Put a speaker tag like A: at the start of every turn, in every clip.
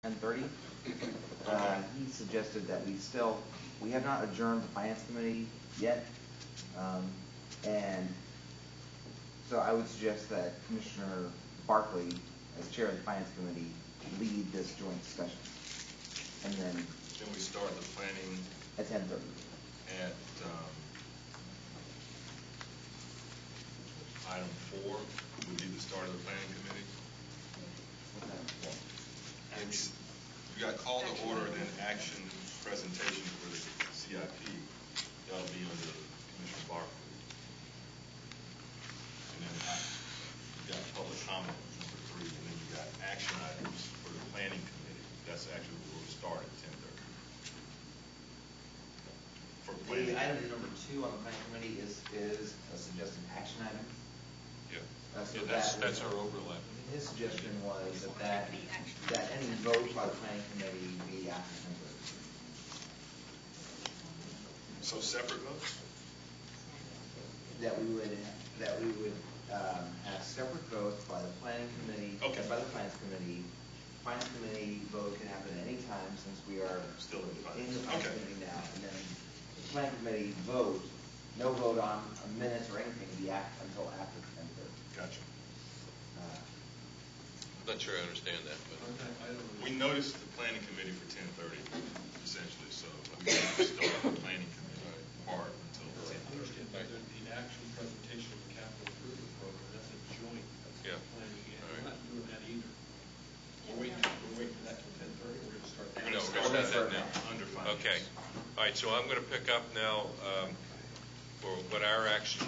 A: 10:30. He suggested that we have not adjourned the finance committee yet. And so I would suggest that Commissioner Barkley, as chair of the finance committee, lead this joint discussion. And then
B: we start the planning
A: at 10:30.
B: At item 4 would be the start of the planning committee. It's, you got call to order, then action presentation for the CIP. That'll be under Commissioner Barkley. And then you got public comment, number 3, and then you got action items for the planning committee. That's actually where we'll start at 10:30. For planning.
A: Item number 2 on the planning committee is a suggested action item.
B: Yeah.
A: So
B: that's our overlap.
A: His suggestion was that any vote by the planning committee be after 10:30.
B: So separate votes?
A: That we would have separate votes by the planning committee and by the finance committee. Finance committee vote can happen at any time since we are
B: still in the
A: finance committee now, and then the planning committee vote, no vote on minutes or anything be until after 10:30.
B: Gotcha.
C: I'm not sure I understand that, but
B: we noticed the planning committee for 10:30 essentially, so we can't start the planning committee part until 10:30.
D: The actual presentation of the capital improvement program, that's a joint planning, and we're not doing that either. We're waiting for that till 10:30. We're going to start that.
C: we're going to start that now.
B: Under finance.
C: Okay. All right. So I'm going to pick up now for what our action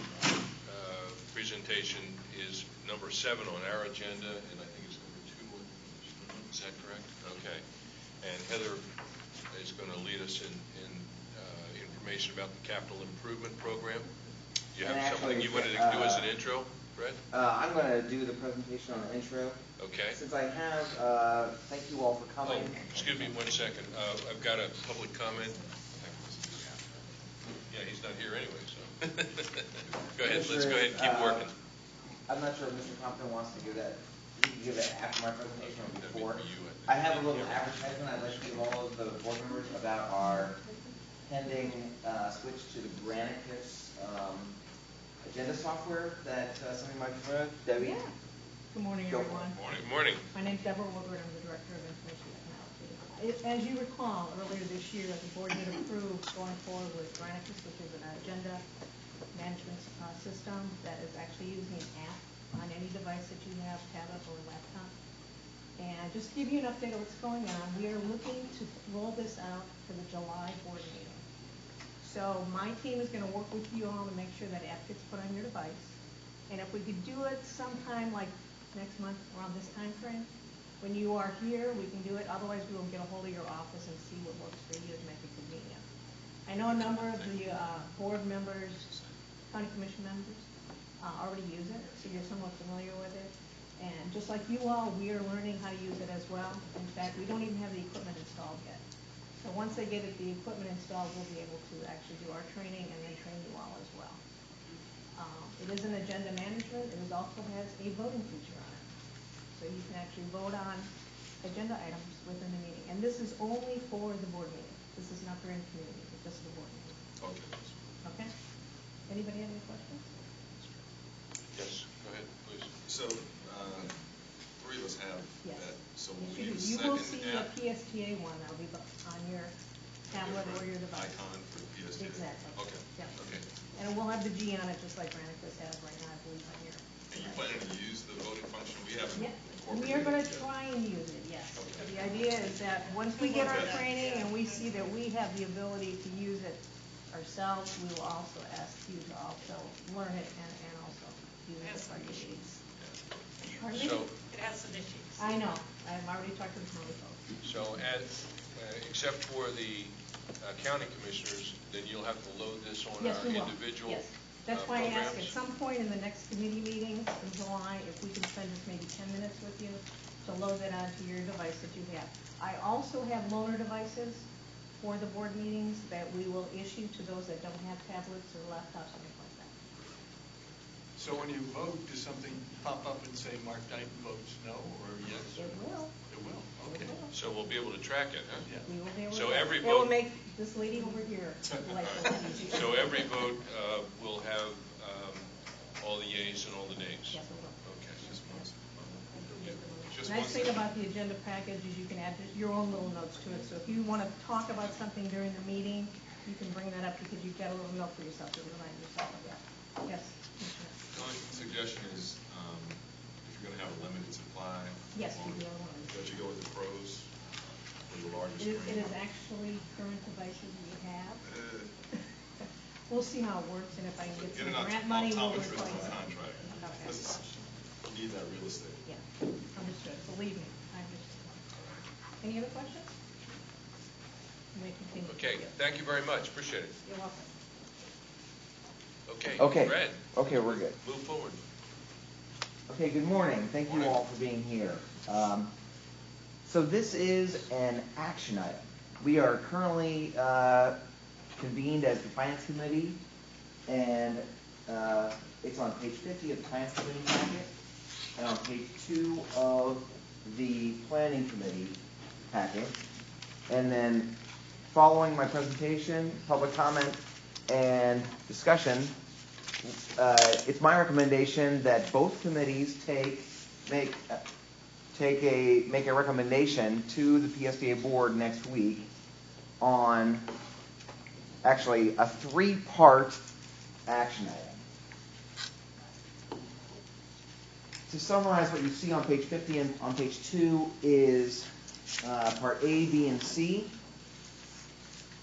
C: presentation is number 7 on our agenda, and I think it's number 2. Is that correct? Okay. And Heather is going to lead us in information about the capital improvement program. You have something you wanted to do as an intro, Brett?
A: I'm going to do the presentation on the intro.
C: Okay.
A: Since I have, thank you all for coming.
C: Oh, excuse me 1 second. I've got a public comment. Yeah, he's not here anyway, so. Go ahead. Let's go ahead and keep working.
A: I'm not sure if Mr. Compton wants to give that. He can give it after my presentation or before.
C: That'd be for you,
A: I have a little advertisement I'd like to give all of the board members about our pending switch to the Granicus agenda software that somebody might be familiar with. Debbie?
E: Yeah. Good morning, everyone.
C: Good morning.
E: My name is Deborah Woodward. I'm the Director of Information Technology. As you recall, earlier this year, the board did approve going forward with Granicus, which is an agenda management system that is actually using an app on any device that you have, tablet or laptop. And just to give you an update of what's going on, we are looking to roll this out for the July board meeting. So my team is going to work with you all to make sure that app gets put on your device. And if we could do it sometime like next month around this time frame, when you are here, we can do it. Otherwise, we will get a hold of your office and see what works for you to make it convenient. I know a number of the board members, county commission members, already use it, so you're somewhat familiar with it. And just like you all, we are learning how to use it as well. In fact, we don't even have the equipment installed yet. So once they get the equipment installed, we'll be able to actually do our training and then train you all as well. It is an agenda management. It also has a voting feature on it. So you can actually vote on agenda items within the meeting. And this is only for the board meeting. This is not for any community, it's just the board meeting.
B: Okay.
E: Okay? Anybody have any questions?
C: Yes, go ahead, please.
B: So, 3 of us have that. So
E: yes,
B: we need a
E: you
B: second
E: will see
B: app.
E: a PSTA one that'll be on your tablet or your device.
B: Icon for the PSTA.
E: Exactly.
B: Okay.
E: Yeah.
B: Okay.
E: And we'll have the G on it just like Granicus has right now, I believe, on your.
B: And you planning to use the voting function? We haven't incorporated
E: We are going to
B: it yet.
E: try and use it, yes.
B: Okay.
E: The idea is that once we get our training and we see that we have the ability to use it ourselves, we will also ask you to also learn it and also use it for your needs.
C: So,
F: it has some issues.
E: I know. I've already talked to the county folks.
C: so except for the county commissioners, then you'll have to load this on
E: Yes,
C: our
E: we will.
C: individual
E: Yes. That's why I asked
C: programs?
E: at some point in the next committee meetings in July, if we can spend just maybe 10 minutes with you to load that onto your device that you have. I also have loaner devices for the board meetings that we will issue to those that don't have tablets or laptops or anything like that.
D: So when you vote, does something pop up and say Mark Dyton votes no or yes?
E: It will.
D: It will.
C: Okay, so we'll be able to track it, huh?
D: Yeah.
E: We will be able
C: So
E: to,
C: every
E: it will
C: vote-
E: make this lady over here life a lot easier.
C: So every vote will have all the yeas and all the nays?
E: Yes, we will.
C: Okay.
B: Just once.
C: Just
E: Nice
C: once
E: thing
C: a-
E: about the agenda package is you can add your own little notes to it. So if you want to talk about something during the meeting, you can bring that up because you've got a little note for yourself to remind yourself of that. Yes, Commissioner.
B: The only suggestion is, if you're gonna have a limited supply.
E: Yes, we do.
B: That you go with the pros, or the largest
E: It
B: screen.
E: is actually current devices we have.
B: Uh,
E: We'll see how it works, and if I can get some
B: Get an
E: grant money, we'll
B: optometrist
E: replace
B: on
E: it.
B: contract.
E: Okay.
B: You need that real estate.
E: Yeah, understood. Believe me, I understand. Any other questions? You may continue.
C: Okay, thank you very much, appreciate it.
E: You're welcome.
C: Okay, Fred,
A: Okay, we're good.
C: move forward.
A: Okay, good morning. Thank you all for being here. So this is an action item. We are currently convened as the Finance Committee, and it's on page 50 of the Finance Committee packet, and on page 2 of the Planning Committee packet. And then following my presentation, public comment, and discussion, it's my recommendation that both committees make a recommendation to the PSTA board next week on actually a 3-part action item. To summarize what you see on page 50 and on page 2 is part A, B, and C.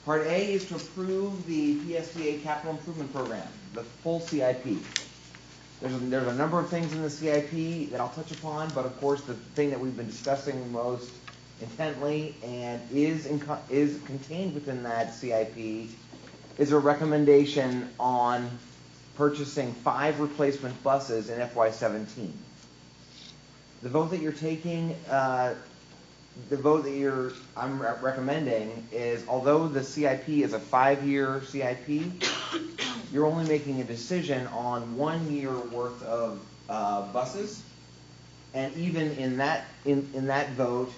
A: Part A is to approve the PSTA capital improvement program, the full CIP. There's a number of things in the CIP that I'll touch upon, but of course the thing that we've been discussing most intently and is contained within that CIP is a recommendation on purchasing 5 replacement buses in FY17. The vote that you're taking, I'm recommending is, although the CIP is a 5-year CIP, you're only making a decision on 1 year worth of buses, and even in that vote,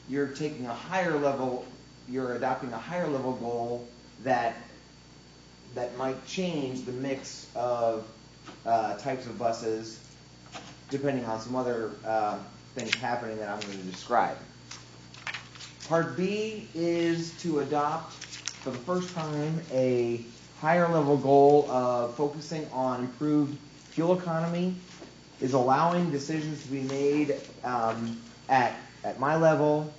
A: you're taking a higher level, you're adopting a higher level goal that might change the mix of types of buses, depending on some other things happening that I'm going to describe. Part B is to adopt, for the first time, a higher level goal of focusing on improved fuel economy, is allowing decisions to be made at my level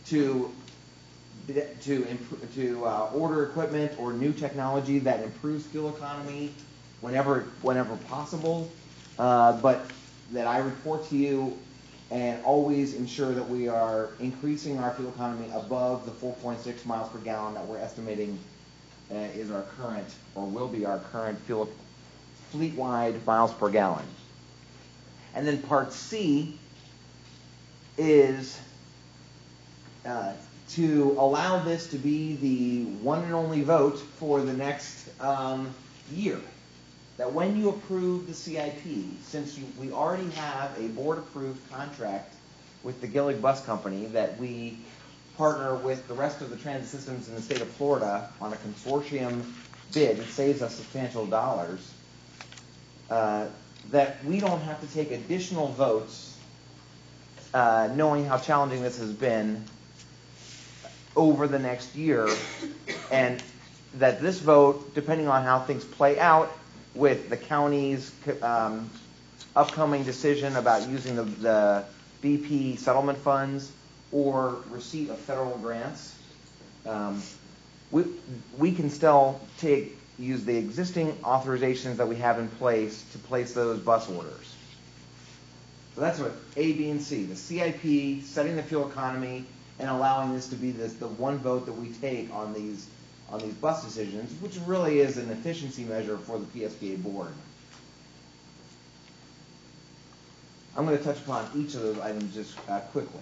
A: to order equipment or new technology that improves fuel economy whenever possible, but that I report to you and always ensure that we are increasing our fuel economy above the 4.6 miles per gallon that we're estimating is our current, or will be our current fleet-wide miles per gallon. And then part C is to allow this to be the one and only vote for the next year. That when you approve the CIP, since we already have a board-approved contract with the Gillig Bus Company that we partner with the rest of the transit systems in the state of Florida on a consortium bid, it saves us substantial dollars, that we don't have to take additional votes, knowing how challenging this has been over the next year, and that this vote, depending on how things play out with the county's upcoming decision about using the BP settlement funds or receipt of federal grants, we can still use the existing authorizations that we have in place to place those bus orders. So that's what A, B, and C, the CIP, setting the fuel economy, and allowing this to be the one vote that we take on these bus decisions, which really is an efficiency measure for the PSTA board. I'm going to touch upon each of those items just quickly.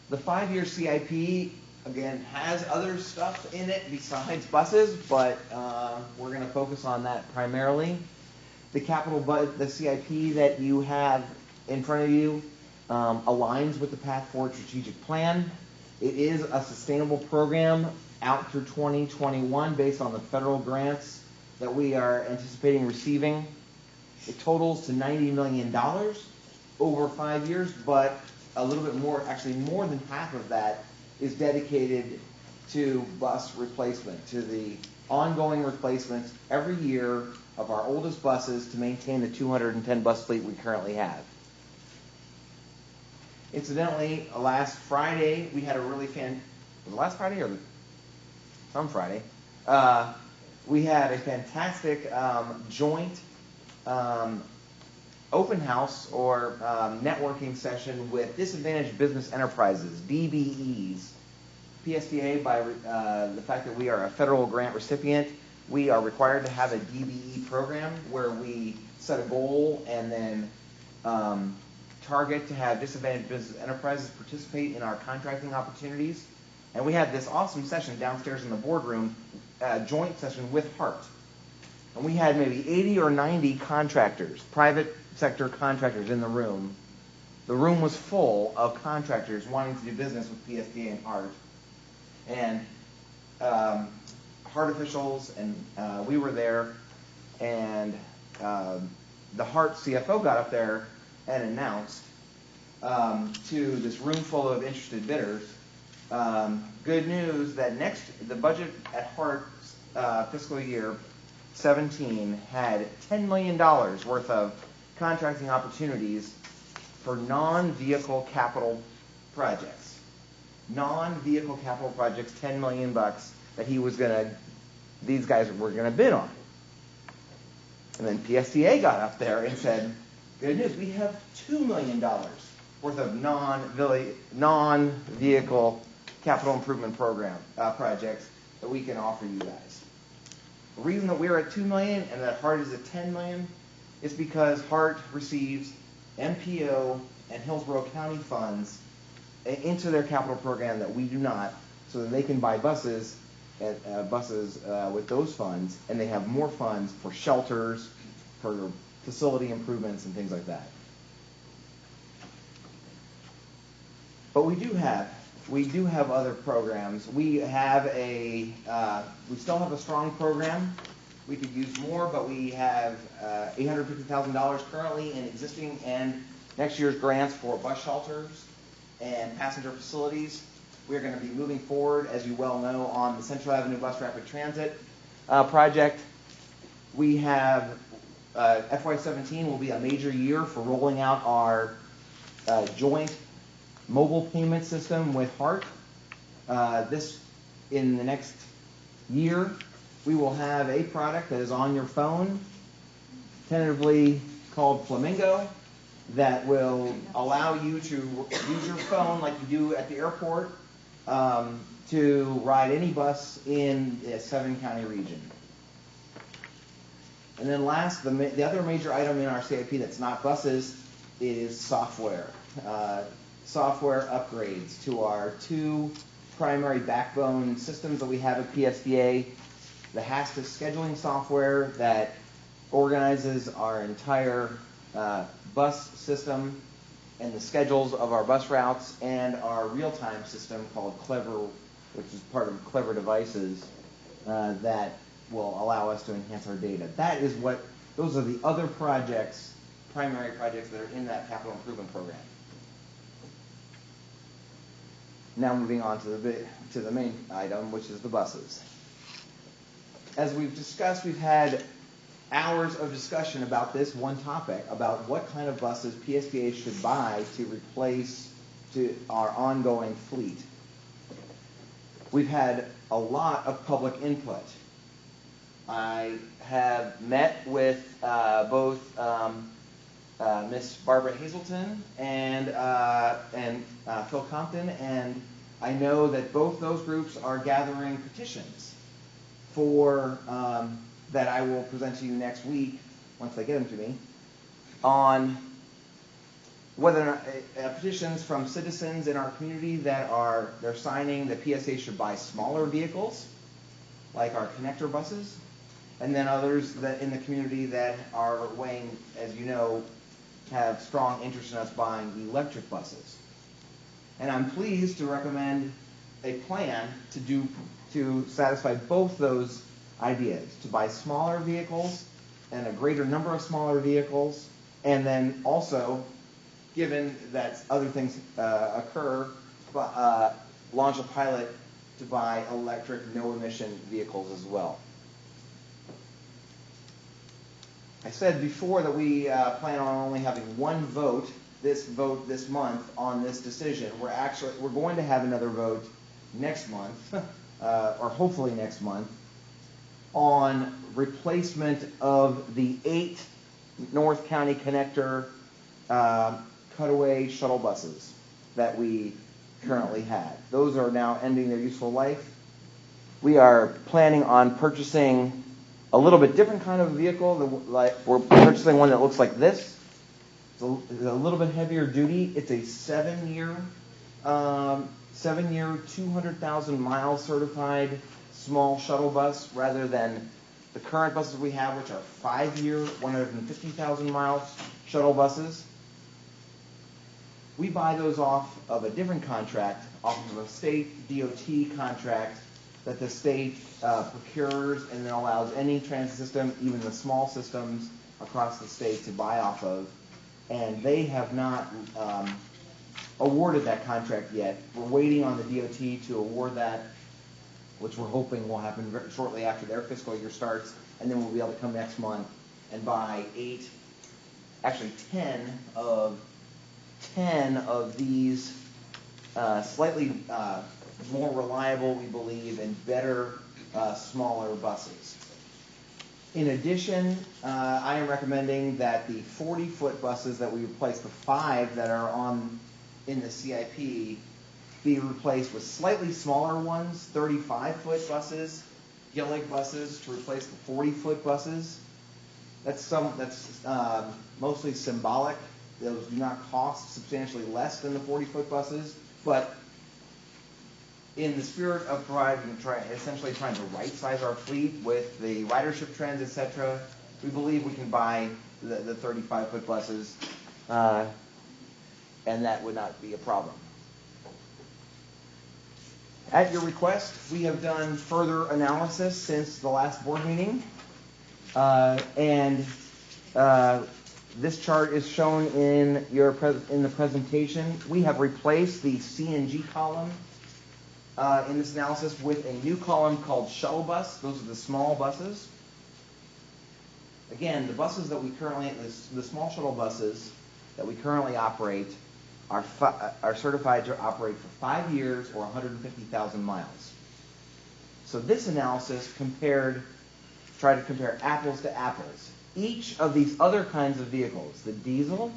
A: The 5-year CIP, again, has other stuff in it besides buses, but we're going to focus on that primarily. The CIP that you have in front of you aligns with the Path Forward strategic plan. It is a sustainable program out through 2021 based on the federal grants that we are anticipating receiving. It totals to $90 million over 5 years, but a little bit more, actually more than half of that is dedicated to bus replacement, to the ongoing replacements every year of our oldest buses to maintain the 210 bus fleet we currently have. Incidentally, last Friday, we had a really was it last Friday or some Friday? We had a fantastic joint open house or networking session with Disadvantaged Business Enterprises, DBEs. PSTA, by the fact that we are a federal grant recipient, we are required to have a DBE program where we set a goal and then target to have disadvantaged business enterprises participate in our contracting opportunities. And we had this awesome session downstairs in the boardroom, joint session with HART. And we had maybe 80 or 90 contractors, private sector contractors in the room. The room was full of contractors wanting to do business with PSTA and HART. And HART officials, and we were there, and the HART CFO got up there and announced to this room full of interested bidders, good news that the budget at HART's fiscal year 17 had $10 million worth of contracting opportunities for non-vehicle capital projects. Non-vehicle capital projects, $10 million that these guys were gonna bid on. And then PSTA got up there and said, good news, we have $2 million worth of non-vehicle capital improvement program projects that we can offer you guys. The reason that we're at $2 million and that HART is at $10 million is because HART receives MPO and Hillsborough County funds into their capital program that we do not, so that they can buy buses with those funds, and they have more funds for shelters, for facility improvements, and things like that. But we do have other programs. We still have a strong program. We could use more, but we have $850,000 currently in existing and next year's grants for bus shelters and passenger facilities. We're going to be moving forward, as you well know, on the Central Avenue Bus Rapid Transit project. We have FY17 will be a major year for rolling out our joint mobile payment system with HART. In the next year, we will have a product that is on your phone, tentatively called Flamingo, that will allow you to use your phone like you do at the airport to ride any bus in the 7-county region. And then last, the other major item in our CIP that's not buses is software. Software upgrades to our 2 primary backbone systems that we have at PSTA. The HASTA scheduling software that organizes our entire bus system and the schedules of our bus routes, and our real-time system called Clever, which is part of Clever Devices, that will allow us to enhance our data. Those are the other projects, primary projects that are in that capital improvement program. Now moving on to the main item, which is the buses. As we've discussed, we've had hours of discussion about this one topic, about what kind of buses PSTA should buy to replace our ongoing fleet. We've had a lot of public input. I have met with both Miss Barbara Hazelton and Phil Compton, and I know that both those groups are gathering petitions for that I will present to you next week, once they get them to me, on whether or not petitions from citizens in our community they're signing that PSA should buy smaller vehicles, like our connector buses, and then others that in the community that are weighing, as you know, have strong interest in us buying electric buses. And I'm pleased to recommend a plan to satisfy both those ideas, to buy smaller vehicles and a greater number of smaller vehicles, and then also, given that other things occur, launch a pilot to buy electric, no-emission vehicles as well. I said before that we plan on only having one vote this month on this decision. We're going to have another vote next month, or hopefully next month, on replacement of the 8 North County Connector cutaway shuttle buses that we currently had. Those are now ending their useful life. We are planning on purchasing a little bit different kind of vehicle. We're purchasing one that looks like this. It's a little bit heavier duty. It's a 7-year, 200,000 miles certified small shuttle bus, rather than the current buses we have, which are 5-year, 150,000 miles shuttle buses. We buy those off of a different contract, off of a state DOT contract that the state procures and then allows any transit system, even the small systems across the state, to buy off of. And they have not awarded that contract yet. We're waiting on the DOT to award that, which we're hoping will happen shortly after their fiscal year starts, and then we'll be able to come next month and buy 10 of these slightly more reliable, we believe, and better smaller buses. In addition, I am recommending that the 40-foot buses that we replace, the 5 that are in the CIP, be replaced with slightly smaller ones, 35-foot buses, Gillig buses, to replace the 40-foot buses. That's mostly symbolic. Those do not cost substantially less than the 40-foot buses, but in the spirit of essentially trying to right-size our fleet with the ridership trends, etc., we believe we can buy the 35-foot buses, and that would not be a problem. At your request, we have done further analysis since the last board meeting, and this chart is shown in the presentation. We have replaced the CNG column in this analysis with a new column called shuttle bus. Those are the small buses. Again, the small shuttle buses that we currently operate are certified to operate for 5 years or 150,000 miles. So this analysis tried to compare apples to apples. Each of these other kinds of vehicles, the diesel,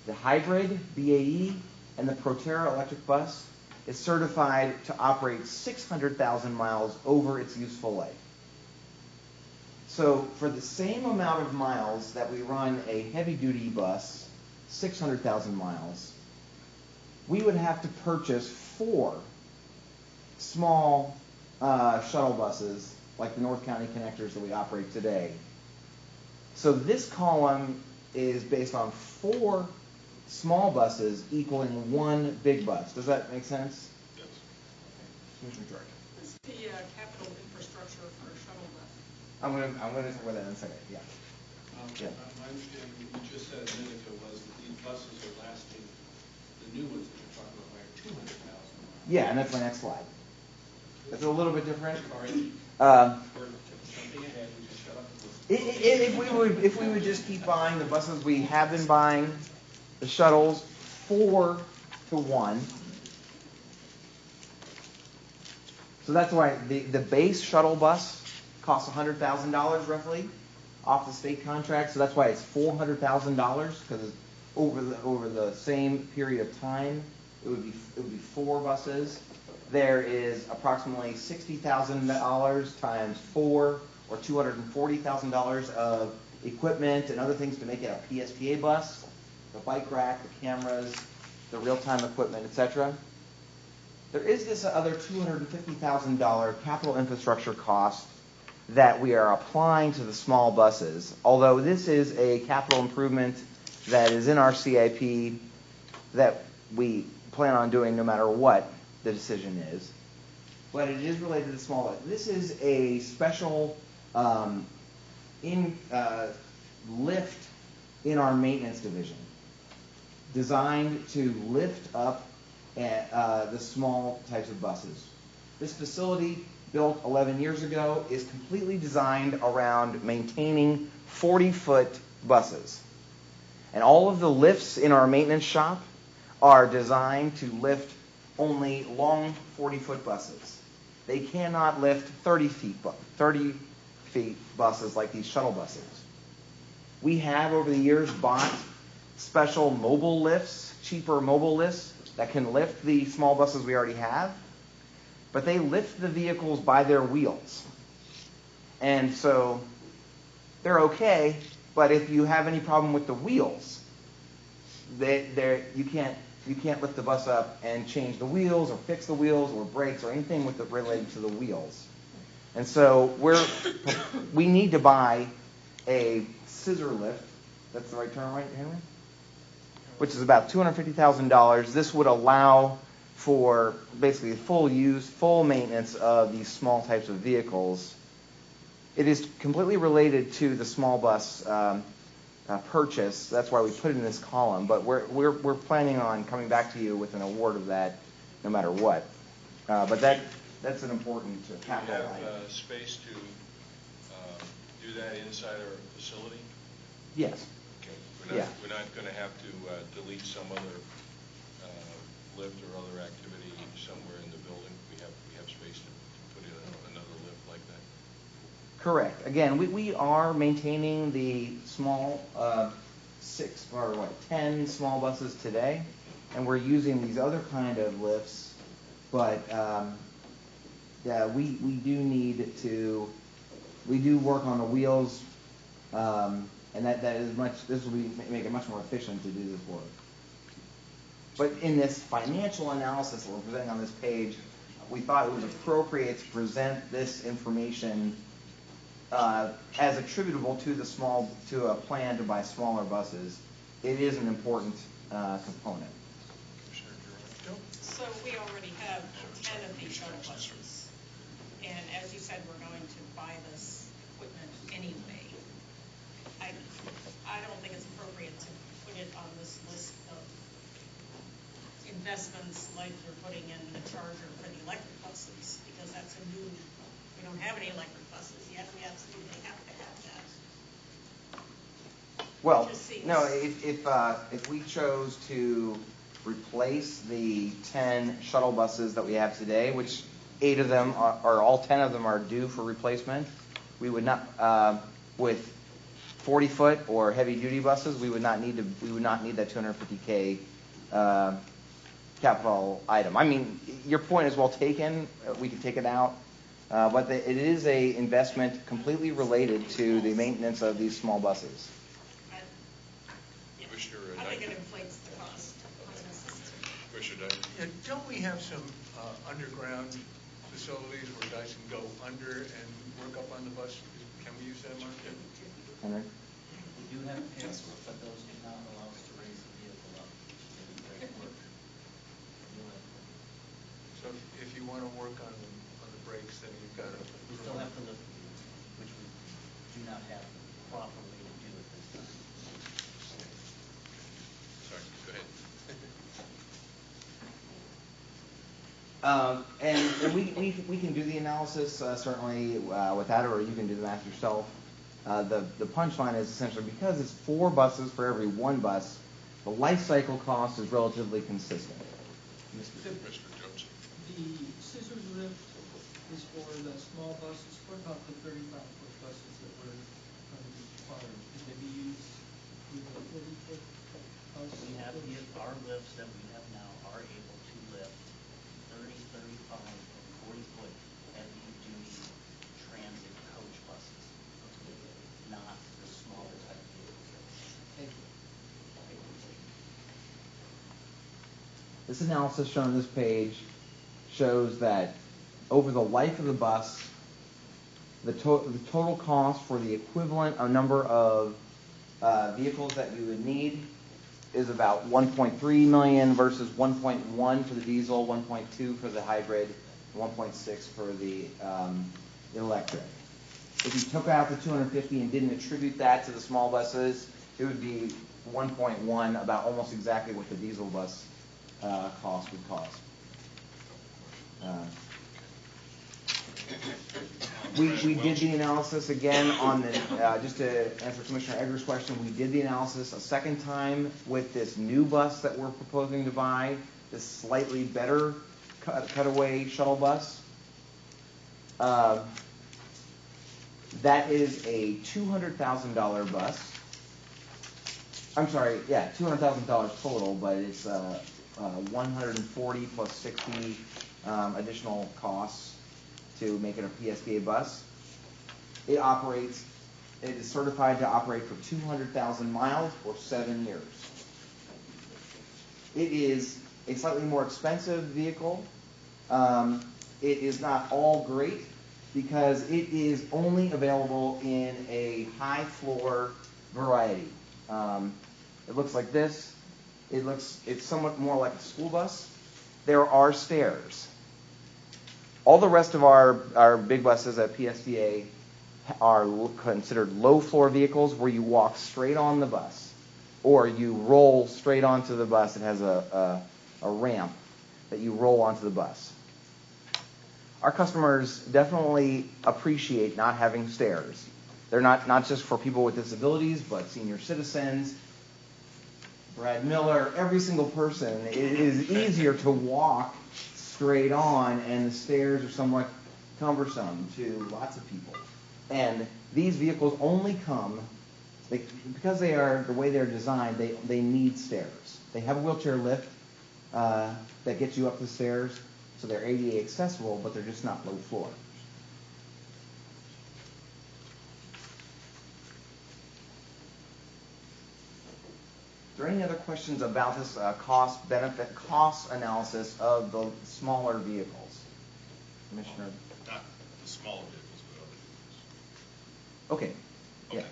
A: the hybrid, BAE, and the Proterra electric bus, is certified to operate 600,000 miles over its useful life. So for the same amount of miles that we run a heavy-duty bus, 600,000 miles, we would have to purchase 4 small shuttle buses like the North County Connectors that we operate today. So this column is based on 4 small buses equaling 1 big bus. Does that make sense?
B: Yes.
A: Commissioner Director.
F: What's the capital infrastructure for a shuttle bus?
A: I'm going to talk about that in a second. Yeah.
D: My understanding, what you just said a minute ago, was that these buses are lasting, the new ones that you're talking about, like 200,000 miles.
A: Yeah, and that's my next slide. It's a little bit different.
D: Sorry, we're jumping ahead. We just shut up and listen.
A: If we would just keep buying the buses we have been buying, the shuttles, 4 to 1. So that's why the base shuttle bus costs $100,000 roughly off the state contract. So that's why it's $400,000, because over the same period of time, it would be 4 buses. There is approximately $60,000 times 4, or $240,000 of equipment and other things to make it a PSTA bus, the bike rack, the cameras, the real-time equipment, etc. There is this other $250,000 capital infrastructure cost that we are applying to the small buses. Although this is a capital improvement that is in our CIP that we plan on doing no matter what the decision is. But it is related to the small bus. This is a special lift in our maintenance division, designed to lift up the small types of buses. This facility, built 11 years ago, is completely designed around maintaining 40-foot buses. And all of the lifts in our maintenance shop are designed to lift only long 40-foot buses. They cannot lift 30 feet buses like these shuttle buses. We have, over the years, bought special mobile lifts, cheaper mobile lifts, that can lift the small buses we already have, but they lift the vehicles by their wheels. And so they're okay, but if you have any problem with the wheels, you can't lift the bus up and change the wheels or fix the wheels or brakes or anything related to the wheels. And so we need to buy a scissor lift. That's the right term, right, Henry? Which is about $250,000. This would allow for basically full use, full maintenance of these small types of vehicles. It is completely related to the small bus purchase. That's why we put it in this column. But we're planning on coming back to you with an award of that, no matter what. But that's an important capital item.
C: Do you have space to do that inside our facility?
A: Yes.
C: Okay. We're not going to have to delete some other lift or other activity somewhere in the building. We have space to put in another lift like that.
A: Correct. Again, we are maintaining the small 10 small buses today, and we're using these other kind of lifts. But we do work on the wheels, and this will make it much more efficient to do this work. But in this financial analysis that we're presenting on this page, we thought it was appropriate to present this information as attributable to a plan to buy smaller buses. It is an important component.
F: So we already have 10 of these shuttle buses, and as you said, we're going to buy this equipment anyway. I don't think it's appropriate to put it on this list of investments like you're putting in the charger for the electric buses, because that's we don't have any electric buses yet. We absolutely have to have that.
A: Well, no, if we chose to replace the 10 shuttle buses that we have today, which 8 of them or all 10 of them are due for replacement, we would not, with 40-foot or heavy-duty buses, we would not need that $250K capital item. I mean, your point is well taken. We could take it out, but it is a investment completely related to the maintenance of these small buses.
F: I think it inflates the cost.
C: Commissioner Dunn?
G: Yeah, don't we have some underground facilities where guys can go under and work up on the bus? Can we use that, Mark?
A: Henry?
H: We do have pits, but those do not allow us to raise the vehicle up. It would work.
G: So if you want to work on the brakes, then you've got to.
H: We still have to lift the vehicle, which we do not have the proper way to do at this time.
C: Sorry, go ahead.
A: And we can do the analysis certainly with that, or you can do the math yourself. The punchline is essentially because it's 4 buses for every 1 bus, the life cycle cost is relatively consistent.
C: Mr. Jones.
I: The scissors lift is for the small buses. What about the 35-foot buses that were going to be required? Could they be used with a 40-foot bus?
H: Our lifts that we have now are able to lift 30, 35, and 40-foot heavy-duty transit coach buses, not the smaller type vehicles.
I: Thank you.
A: This analysis shown on this page shows that over the life of the bus, the total cost for the equivalent number of vehicles that you would need is about 1.3 million versus 1.1 for the diesel, 1.2 for the hybrid, 1.6 for the electric. If you took out the 250 and didn't attribute that to the small buses, it would be 1.1, about almost exactly what the diesel bus cost would cost. We did the analysis again on the, just to answer Commissioner Egger's question, we did the analysis a second time with this new bus that we're proposing to buy, this slightly better cutaway shuttle bus. That is a $200,000 bus. I'm sorry, yeah, $200,000 total, but it's 140 plus 60 additional costs to make it a PSTA bus. It is certified to operate for 200,000 miles for 7 years. It is a slightly more expensive vehicle. It is not all great because it is only available in a high floor variety. It looks like this. It's somewhat more like a school bus. There are stairs. All the rest of our big buses at PSTA are considered low floor vehicles where you walk straight on the bus or you roll straight onto the bus. It has a ramp that you roll onto the bus. Our customers definitely appreciate not having stairs. They're not just for people with disabilities, but senior citizens, Brad Miller, every single person. It is easier to walk straight on, and the stairs are somewhat cumbersome to lots of people. And these vehicles only come, because they are the way they're designed, they need stairs. They have a wheelchair lift that gets you up the stairs, so they're ADA accessible, but they're just not low floor. Are there any other questions about this cost analysis of the smaller vehicles? Commissioner?
B: Not the smaller vehicles, but other vehicles.
A: Okay.
B: Okay.
A: Yeah.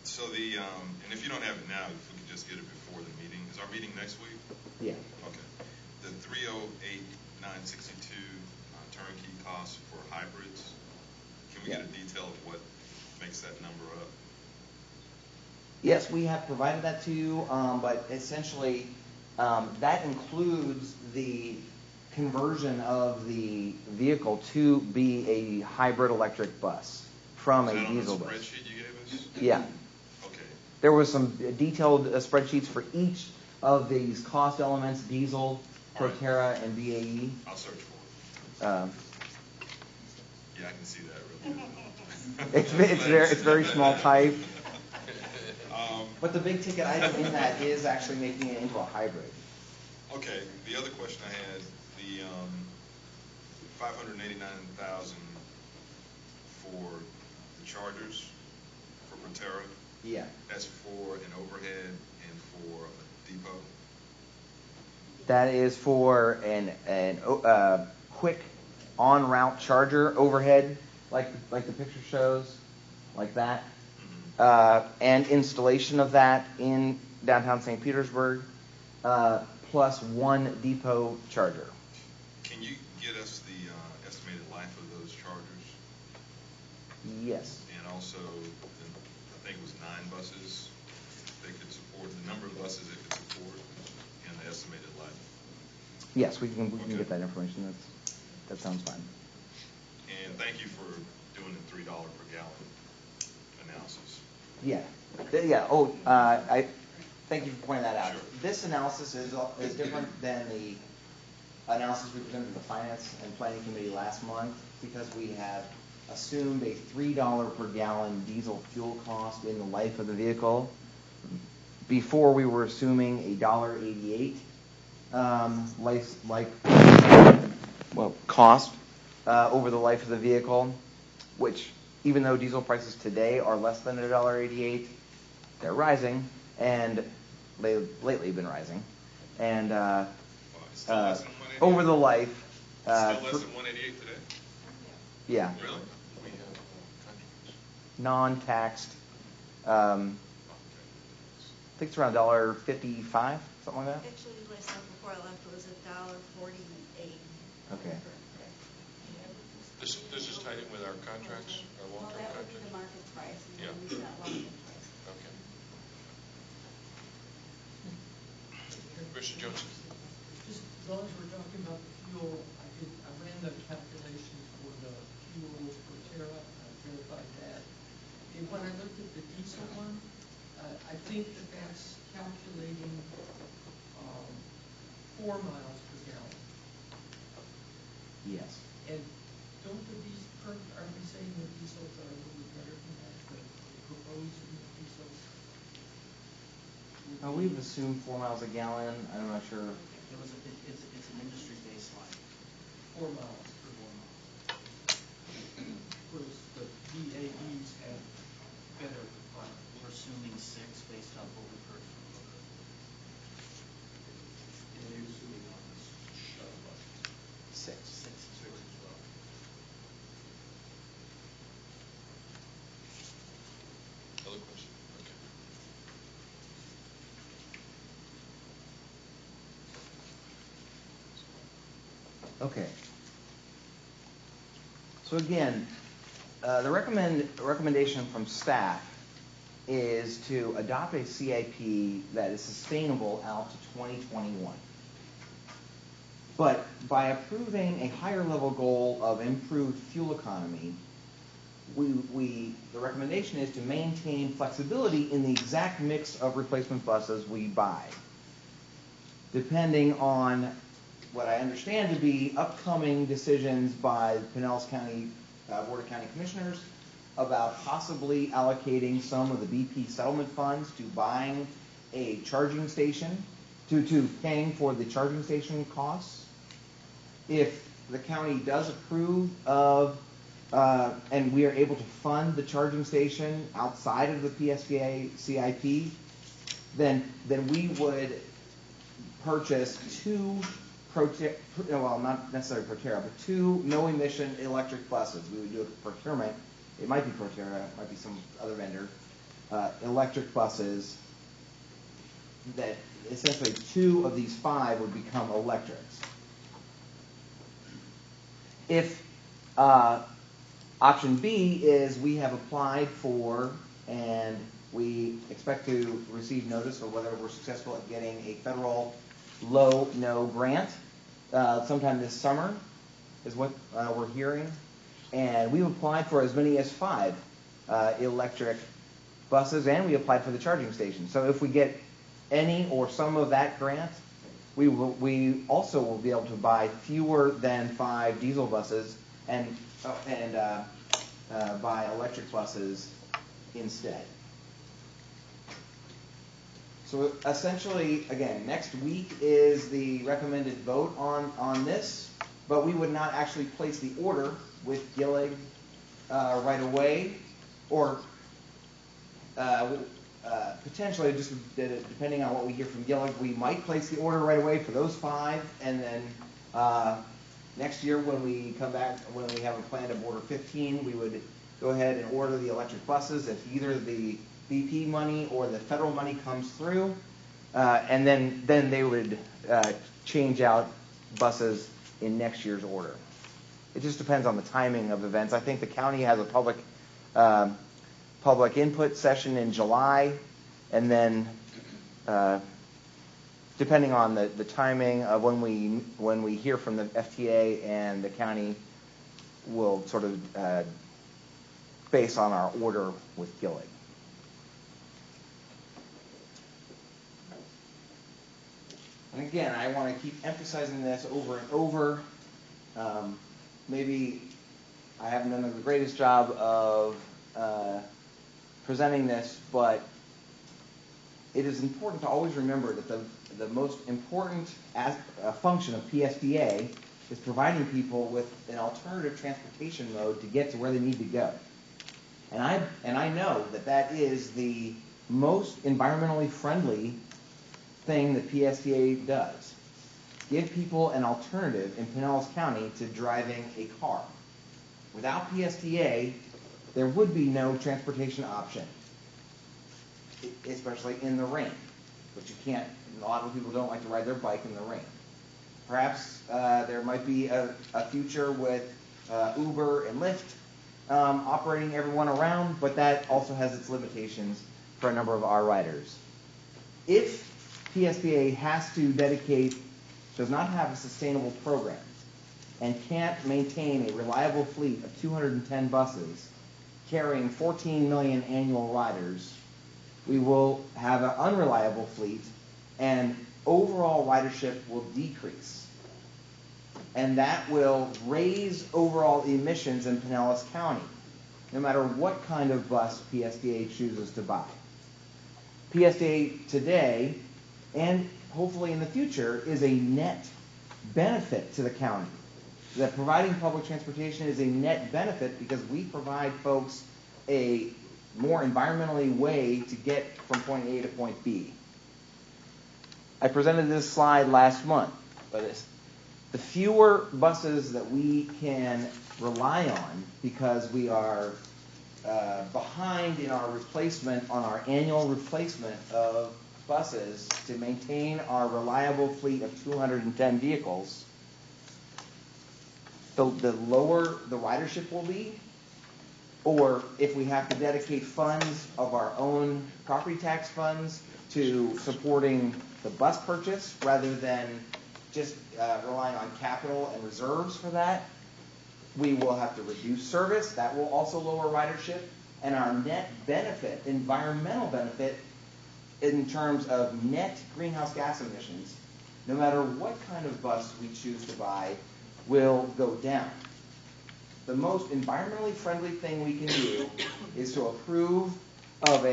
B: So and if you don't have it now, if we could just get it before the meeting. Is our meeting next week?
A: Yeah.
B: Okay. The 308,962 turnkey costs for hybrids. Can we get a detail of what makes that number up?
A: Yes, we have provided that to you, but essentially that includes the conversion of the vehicle to be a hybrid electric bus from a diesel bus.
B: Is that on the spreadsheet you gave us?
A: Yeah.
B: Okay.
A: There was some detailed spreadsheets for each of these cost elements: diesel, Proterra, and BAE.
B: I'll search for it. Yeah, I can see that really.
A: It's very small type. But the big ticket item in that is actually making it into a hybrid.
B: Okay. The other question I had, the $589,000 for the chargers for Proterra.
A: Yeah.
B: That's for an overhead and for a depot.
A: That is for an quick en route charger overhead, like the picture shows, like that. And installation of that in downtown St. Petersburg, plus one depot charger.
B: Can you get us the estimated life of those chargers?
A: Yes.
B: And also, I think it was 9 buses they could support, the number of buses they could support, and the estimated life.
A: Yes, we can get that information. That sounds fine.
B: And thank you for doing the $3 per gallon analysis.
A: Yeah. Yeah. Oh, I thank you for pointing that out.
B: Sure.
A: This analysis is different than the analysis we presented to the Finance and Planning Committee last month because we have assumed a $3 per gallon diesel fuel cost in the life of the vehicle. Before we were assuming a $1.88 cost over the life of the vehicle, which even though diesel prices today are less than $1.88, they're rising, and they've lately been rising. And
B: Still less than 188?
A: over the life,
B: Still less than 188 today?
A: yeah,
B: Really?
C: We have countries.
A: non-taxed think it's around $1.55, something like that.
F: Actually, myself, before I left, it was $1.48.
A: Okay.
C: This is tied in with our contracts, our
F: Well,
C: long-term
F: that would be the
C: contracts?
F: market price, and
C: Yeah.
F: then we got locked-in price.
C: Okay. Mr. Johnson?
I: Just as long as we're talking about the fuel, I ran the calculations for the fuel per tera, I verified that. And when I looked at the diesel one, I think that's calculating 4 miles per gallon.
A: Yes.
I: And don't the diesel, aren't we saying the diesels are a little bit better than that, the proposed diesels?
A: We've assumed 4 miles a gallon. I'm not sure.
H: It's an industry baseline.
I: 4 miles per 1 mile. Whereas the VAEs have better mileage.
H: We're assuming 6 based on what we've heard from Booker.
D: And you're assuming on this shuttle buses.
A: 6.
H: 6 as well.
C: Other questions? Okay.
A: Okay. So again, the recommendation from staff is to adopt a CIP that is sustainable out to 2021. But by approving a higher level goal of improved fuel economy, the recommendation is to maintain flexibility in the exact mix of replacement buses we buy, depending on what I understand to be upcoming decisions by Pinellas County Board of County Commissioners about possibly allocating some of the BP settlement funds to buying a charging station, to paying for the charging station costs. If the county does approve of, and we are able to fund the charging station outside of the PSTA CIP, then we would purchase 2 well, not necessarily Proterra, but 2 no-emission electric buses. We would do a procurement. It might be Proterra, it might be some other vendor. Electric buses that essentially 2 of these 5 would become electrics. If option B is we have applied for and we expect to receive notice, or whether we're successful at getting a federal low-no grant sometime this summer, is what we're hearing. And we've applied for as many as 5 electric buses, and we applied for the charging station. So if we get any or some of that grant, we also will be able to buy fewer than 5 diesel buses and buy electric buses instead. So essentially, again, next week is the recommended vote on this, but we would not actually place the order with Gillig right away, or potentially, just depending on what we hear from Gillig, we might place the order right away for those 5, and then next year when we come back, when we have a plan to order 15, we would go ahead and order the electric buses if either the BP money or the federal money comes through, and then they would change out buses in next year's order. It just depends on the timing of events. I think the county has a public input session in July, and then depending on the timing of when we hear from the FTA and the county, will sort of base on our order with Gillig. And again, I want to keep emphasizing this over and over. Maybe I haven't done the greatest job of presenting this, but it is important to always remember that the most important function of PSTA is providing people with an alternative transportation mode to get to where they need to go. And I know that is the most environmentally friendly thing that PSTA does. Give people an alternative in Pinellas County to driving a car. Without PSTA, there would be no transportation option, especially in the rain. but you can't, a lot of people don't like to ride their bike in the rain. Perhaps there might be a future with Uber and Lyft operating everyone around, but that also has its limitations for a number of our riders. If PSTA does not have a sustainable program and can't maintain a reliable fleet of 210 buses carrying 14 million annual riders, we will have an unreliable fleet and overall ridership will decrease. And that will raise overall emissions in Pinellas County, no matter what kind of bus PSTA chooses to buy. PSTA today, and hopefully in the future, is a net benefit to the county. That providing public transportation is a net benefit because we provide folks a more environmentally way to get from point A to point B. I presented this slide last month, but the fewer buses that we can rely on because we are behind in our replacement, on our annual replacement of buses to maintain our reliable fleet of 210 vehicles, the lower the ridership will be, or if we have to dedicate funds of our own property tax funds to supporting the bus purchase rather than just relying on capital and reserves for that, we will have to reduce service. That will also lower ridership. And our net benefit, environmental benefit, in terms of net greenhouse gas emissions, no matter what kind of bus we choose to buy, will go down. The most environmentally friendly thing we can do is to approve of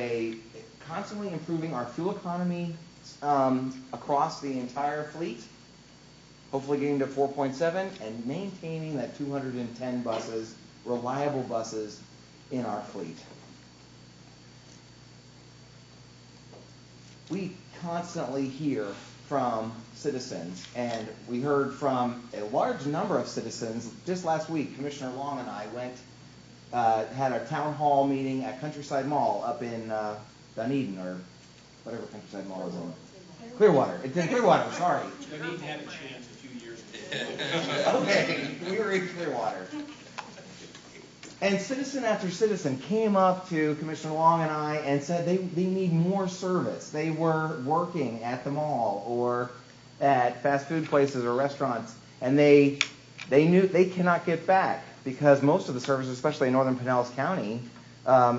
A: constantly improving our fuel economy across the entire fleet, hopefully getting to 4.7, and maintaining that 210 buses, reliable buses, in our fleet. We constantly hear from citizens, and we heard from a large number of citizens. Just last week, Commissioner Long and I had a town hall meeting at Countryside Mall up in Dunedin, or whatever Countryside Mall is in. Clearwater. It's in Clearwater, sorry.
D: Dunedin had a chance a few years ago.
A: Okay, we were in Clearwater. And citizen after citizen came up to Commissioner Long and I and said they need more service. They were working at the mall or at fast food places or restaurants, and they knew they cannot get back because most of the services, especially in northern Pinellas County,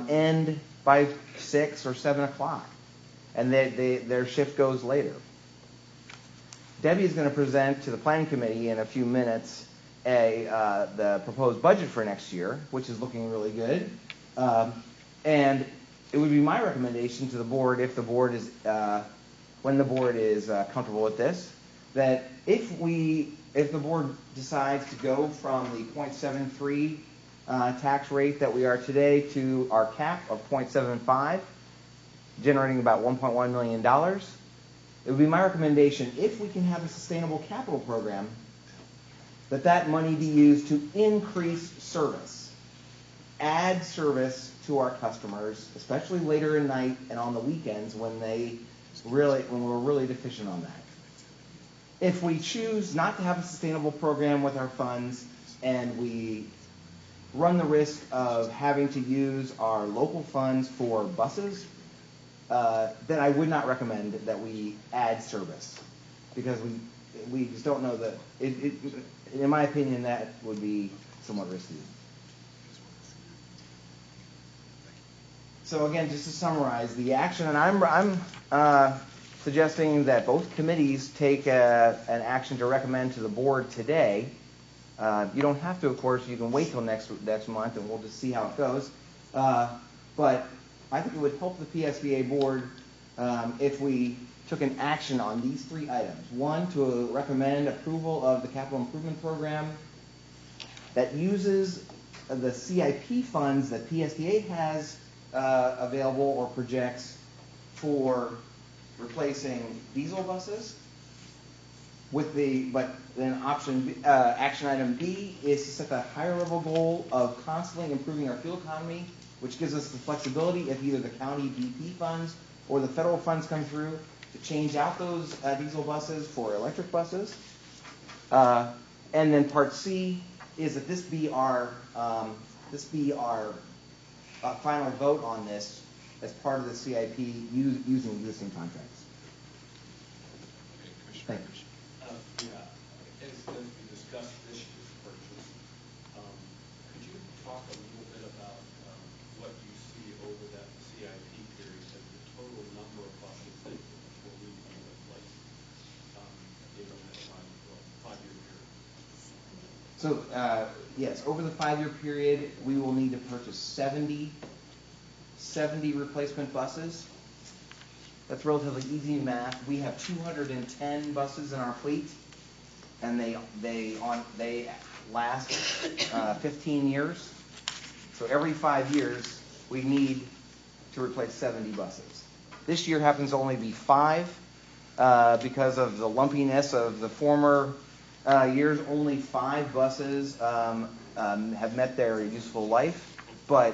A: end by 6 or 7 o'clock, and their shift goes later. Debbie is going to present to the Planning Committee in a few minutes the proposed budget for next year, which is looking really good. And it would be my recommendation to the board, if the board is, when the board is comfortable with this, that if the board decides to go from the 0.73 tax rate that we are today to our cap of 0.75, generating about $1.1 million, it would be my recommendation, if we can have a sustainable capital program, that money be used to increase service, add service to our customers, especially later in night and on the weekends when we're really deficient on that. If we choose not to have a sustainable program with our funds and we run the risk of having to use our local funds for buses, then I would not recommend that we add service because we just don't know that in my opinion, that would be somewhat risky. So again, just to summarize the action, and I'm suggesting that both committees take an action to recommend to the board today. You don't have to, of course. You can wait till next month, and we'll just see how it goes. But I think it would help the PSTA board if we took an action on these 3 items. 1, to recommend approval of the capital improvement program that uses the CIP funds that PSTA has available or projects for replacing diesel buses. But then action item B is to set a higher level goal of constantly improving our fuel economy, which gives us the flexibility if either the county BP funds or the federal funds come through to change out those diesel buses for electric buses. And then part C is that this be our final vote on this as part of the CIP using existing contracts.
C: Okay, Commissioner
A: Thank you.
C: Rivers.
D: Yeah, as we discussed this year's purchase, could you talk a little bit about what you see over that CIP period as the total number of buses that will need to be replaced in that five-year period?
A: So, yes, over the 5-year period, we will need to purchase 70 replacement buses. That's relatively easy math. We have 210 buses in our fleet, and they last 15 years. So every 5 years, we need to replace 70 buses. This year happens to only be 5 because of the lumpiness of the former years. Only 5 buses have met their useful life, but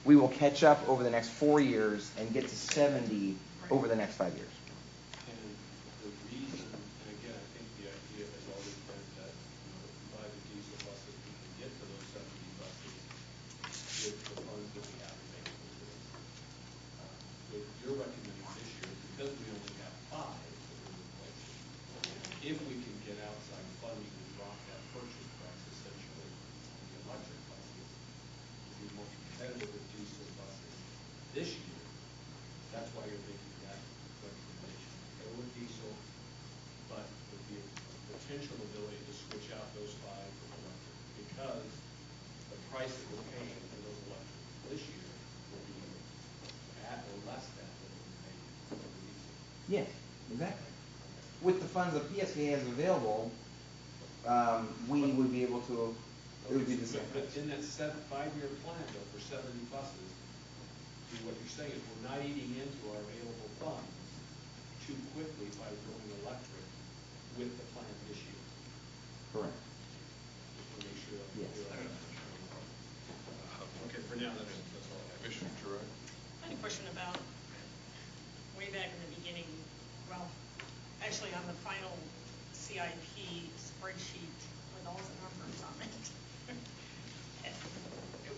A: we will catch up over the next 4 years and get to 70 over the next 5 years.
D: And the reason, and again, I think the idea has always been that, if we buy the diesel buses, we can get to those 70 buses with the funds that we have available to us. What you're recommending this year, because we only have 5 that we're replacing, if we can get outside funding and drop that purchase price essentially on the electric buses, to be more competitive with diesel buses this year, that's why you're making that recommendation. Go with diesel, but with the potential ability to switch out those 5 for electric, because the price that we're paying for those electric this year will be at or less than what we pay for the diesel.
A: Yes, exactly. With the funds that PSTA has available, we would be able to. It would be the same.
D: But in that 5-year plan, though, for 70 buses, what you're saying is we're not eating into our available funds too quickly by going electric with the plan this year.
A: Correct.
D: Just want to make sure that
A: Yes.
D: we're clear on that. Okay, for now, that's all I have.
C: Commissioner Gerard.
F: I had a question about, way back in the beginning, well, actually on the final CIP spreadsheet with all the numbers on it,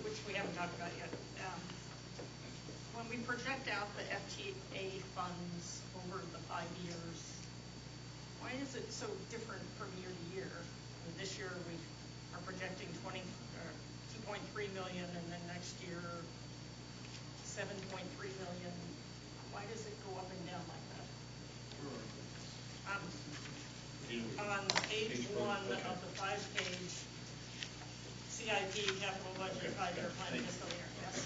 F: which we haven't talked about yet. When we project out the FTA funds over the 5 years, why is it so different from year to year? I mean, this year we are projecting 2.3 million, and then next year 7.3 million. Why does it go up and down like that? On page 1 of the 5-page CIP capital budget 5-year plan fiscal year. Yes.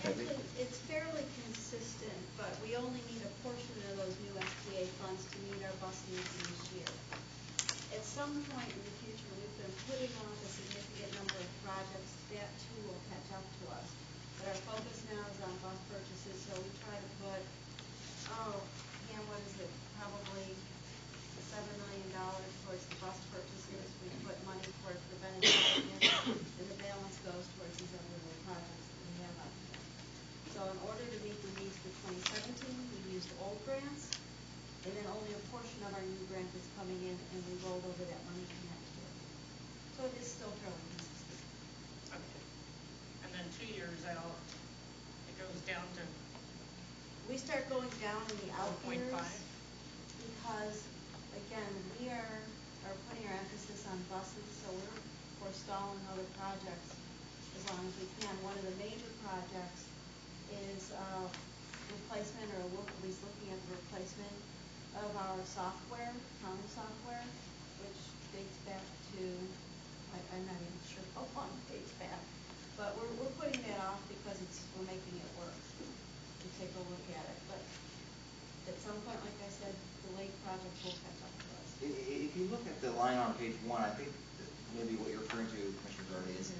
J: Actually, it's fairly consistent, but we only need a portion of those new FTA funds to meet our bus needs this year. At some point in the future, we've been putting off a significant number of projects. That too will catch up to us. But our focus now is on bus purchases, so we try to put, what is it, probably $7 million towards the bus purchases. We put money towards preventive maintenance, and the balance goes towards these other little projects that we have out there. So in order to meet the needs for 2017, we used old grants, and then only a portion of our new grant is coming in, and we rolled over that money for next year. So it is still fairly consistent.
F: Okay. And then 2 years out, it goes down to.
J: We start going down in the out
F: 4.5.
J: years because, again, we are putting our emphasis on buses, so we're forestalling other projects as long as we can. One of the major projects is replacement, or at least looking at the replacement of our software, accounting software, which dates back to, I'm not even sure how long it dates back, but we're putting that off because we're making it work. We take a look at it, but at some point, like I said, the late projects will catch up to us.
A: If you look at the line on page 1, I think maybe what you're referring to, Commissioner Gerard, is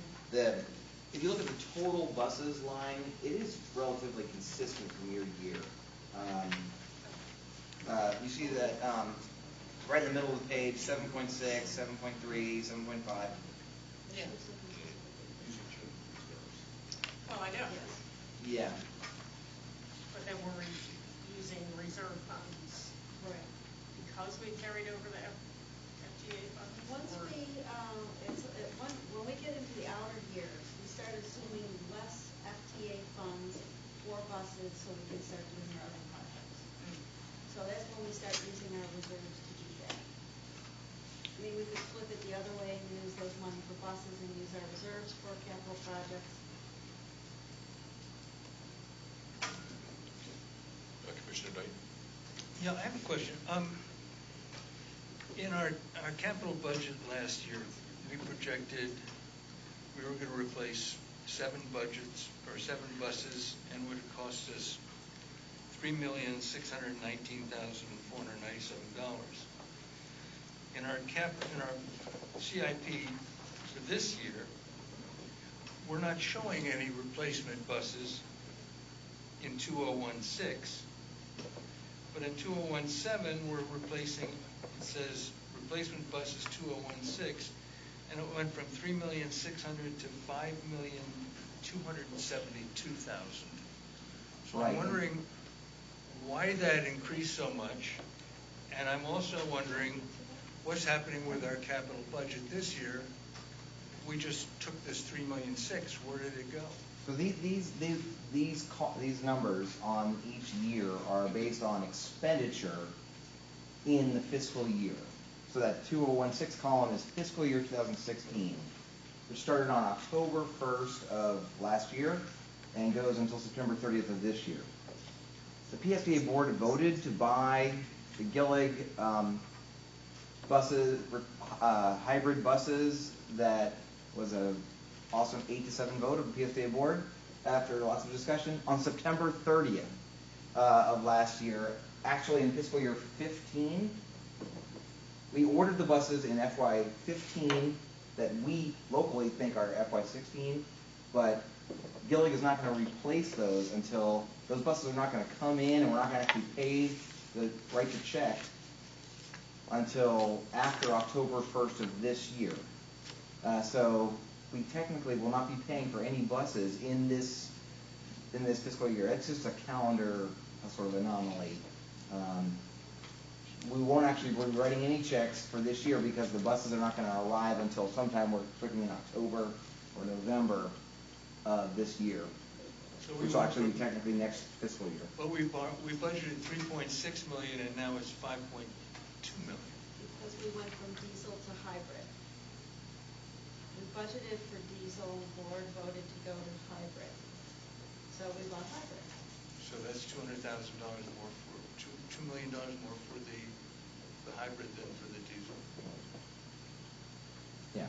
A: if you look at the total buses line, it is relatively consistent from year to year. You see that right in the middle of the page, 7.6, 7.3, 7.5.
F: Yeah.
D: Using children's reserves.
F: Well, I know.
A: Yeah.
F: But then we're using reserve funds. because we carried over the FTA funds?
J: Once
F: or-
J: when we get into the outer years, we start assuming less FTA funds for buses so we can start doing our other projects. So that's when we start using our reserves to do that. I mean, we could flip it the other way and use those money for buses and use our reserves for capital projects.
C: Commissioner Dayton?
G: Yeah, I have a question. In our capital budget last year, we projected we were going to replace 7 buses, and would have cost us $3,619,497. In our CIP for this year, we're not showing any replacement buses in 2016, but in 2017 we're replacing. It says replacement buses 2016, and it went from 3,600,000 to 5,272,000. So
A: Right.
G: I'm wondering why that increased so much, and I'm also wondering what's happening with our capital budget this year. We just took this 3,600,000. Where did it go?
A: So these numbers on each year are based on expenditure in the fiscal year. So that 2016 column is fiscal year 2016, which started on October 1st of last year and goes until September 30th of this year. The PSTA board voted to buy the Gillig buses, hybrid buses. That was a awesome 8-7 vote of the PSTA board after lots of discussion on September 30th of last year. Actually, in fiscal year 15, we ordered the buses in FY15 that we locally think are FY16, but Gillig is not going to replace those until those buses are not going to come in, and we're not going to actually pay the write the check until after October 1st of this year. So we technically will not be paying for any buses in this fiscal year. It's just a calendar sort of anomaly. We won't actually be writing any checks for this year because the buses are not going to arrive until sometime we're thinking in October or November of this year.
G: So
A: which will actually be technically next fiscal year.
G: But we budgeted 3.6 million, and now it's 5.2 million.
J: Because we went from diesel to hybrid. We budgeted for diesel, and the board voted to go to hybrid. So we bought hybrid.
G: So that's $200,000 more for $2 million more for the hybrid than for the diesel.
A: Yeah.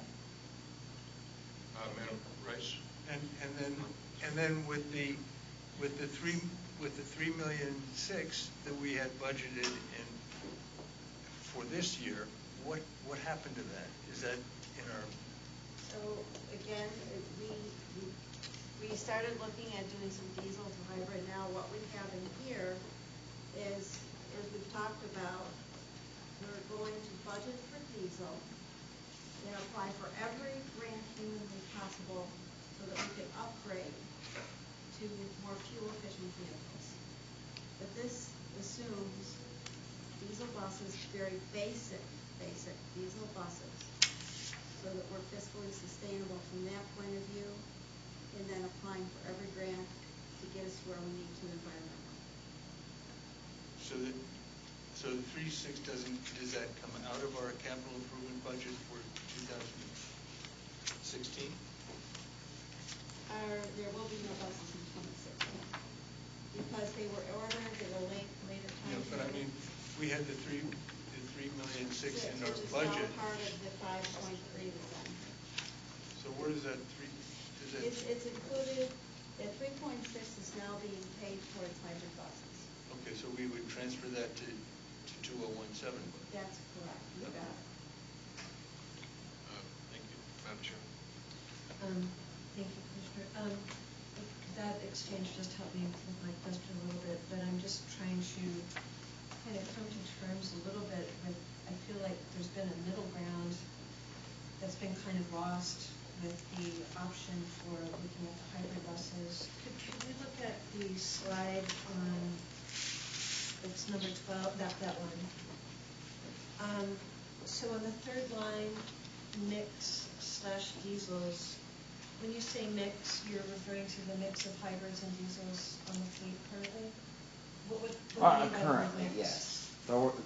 C: Madam Rice?
G: And then with the 3.6 million that we had budgeted in for this year, what happened to that? Is that in our?
J: So again, we started looking at doing some diesel to hybrid. Now what we have in here is, as we've talked about, we're going to budget for diesel and apply for every grant humanly possible so that we can upgrade to more fuel-efficient vehicles. But this assumes diesel buses, very basic diesel buses, so that we're fiscally sustainable from that point of view, and then applying for every grant to get us where we need to environmentally.
G: So the 3.6 does that come out of our capital improvement budget for 2016?
J: There will be no buses in 2016 because they were ordered at a later time.
G: Yeah, but I mean, we had the 3.6 million in our
J: which is
G: budget.
J: now part of the 5.3 that's on here.
G: So where does that
J: It's included. The 3.6 is now being paid towards hybrid buses.
G: Okay, so we would transfer that to 2017.
J: That's correct. You got it.
C: Thank you. Madam Chair?
K: Thank you, Commissioner. That exchange just helped me with my question a little bit, but I'm just trying to kind of come to terms a little bit with, I feel like there's been a middle ground that's been kind of lost with the option for looking at the hybrid buses. Could we look at the slide on, it's number 12, that one. So on the third line, mix/diesels, when you say mix, you're referring to the mix of hybrids and diesels on the fleet currently? What do you mean by the word
A: Currently,
K: mix?
A: yes.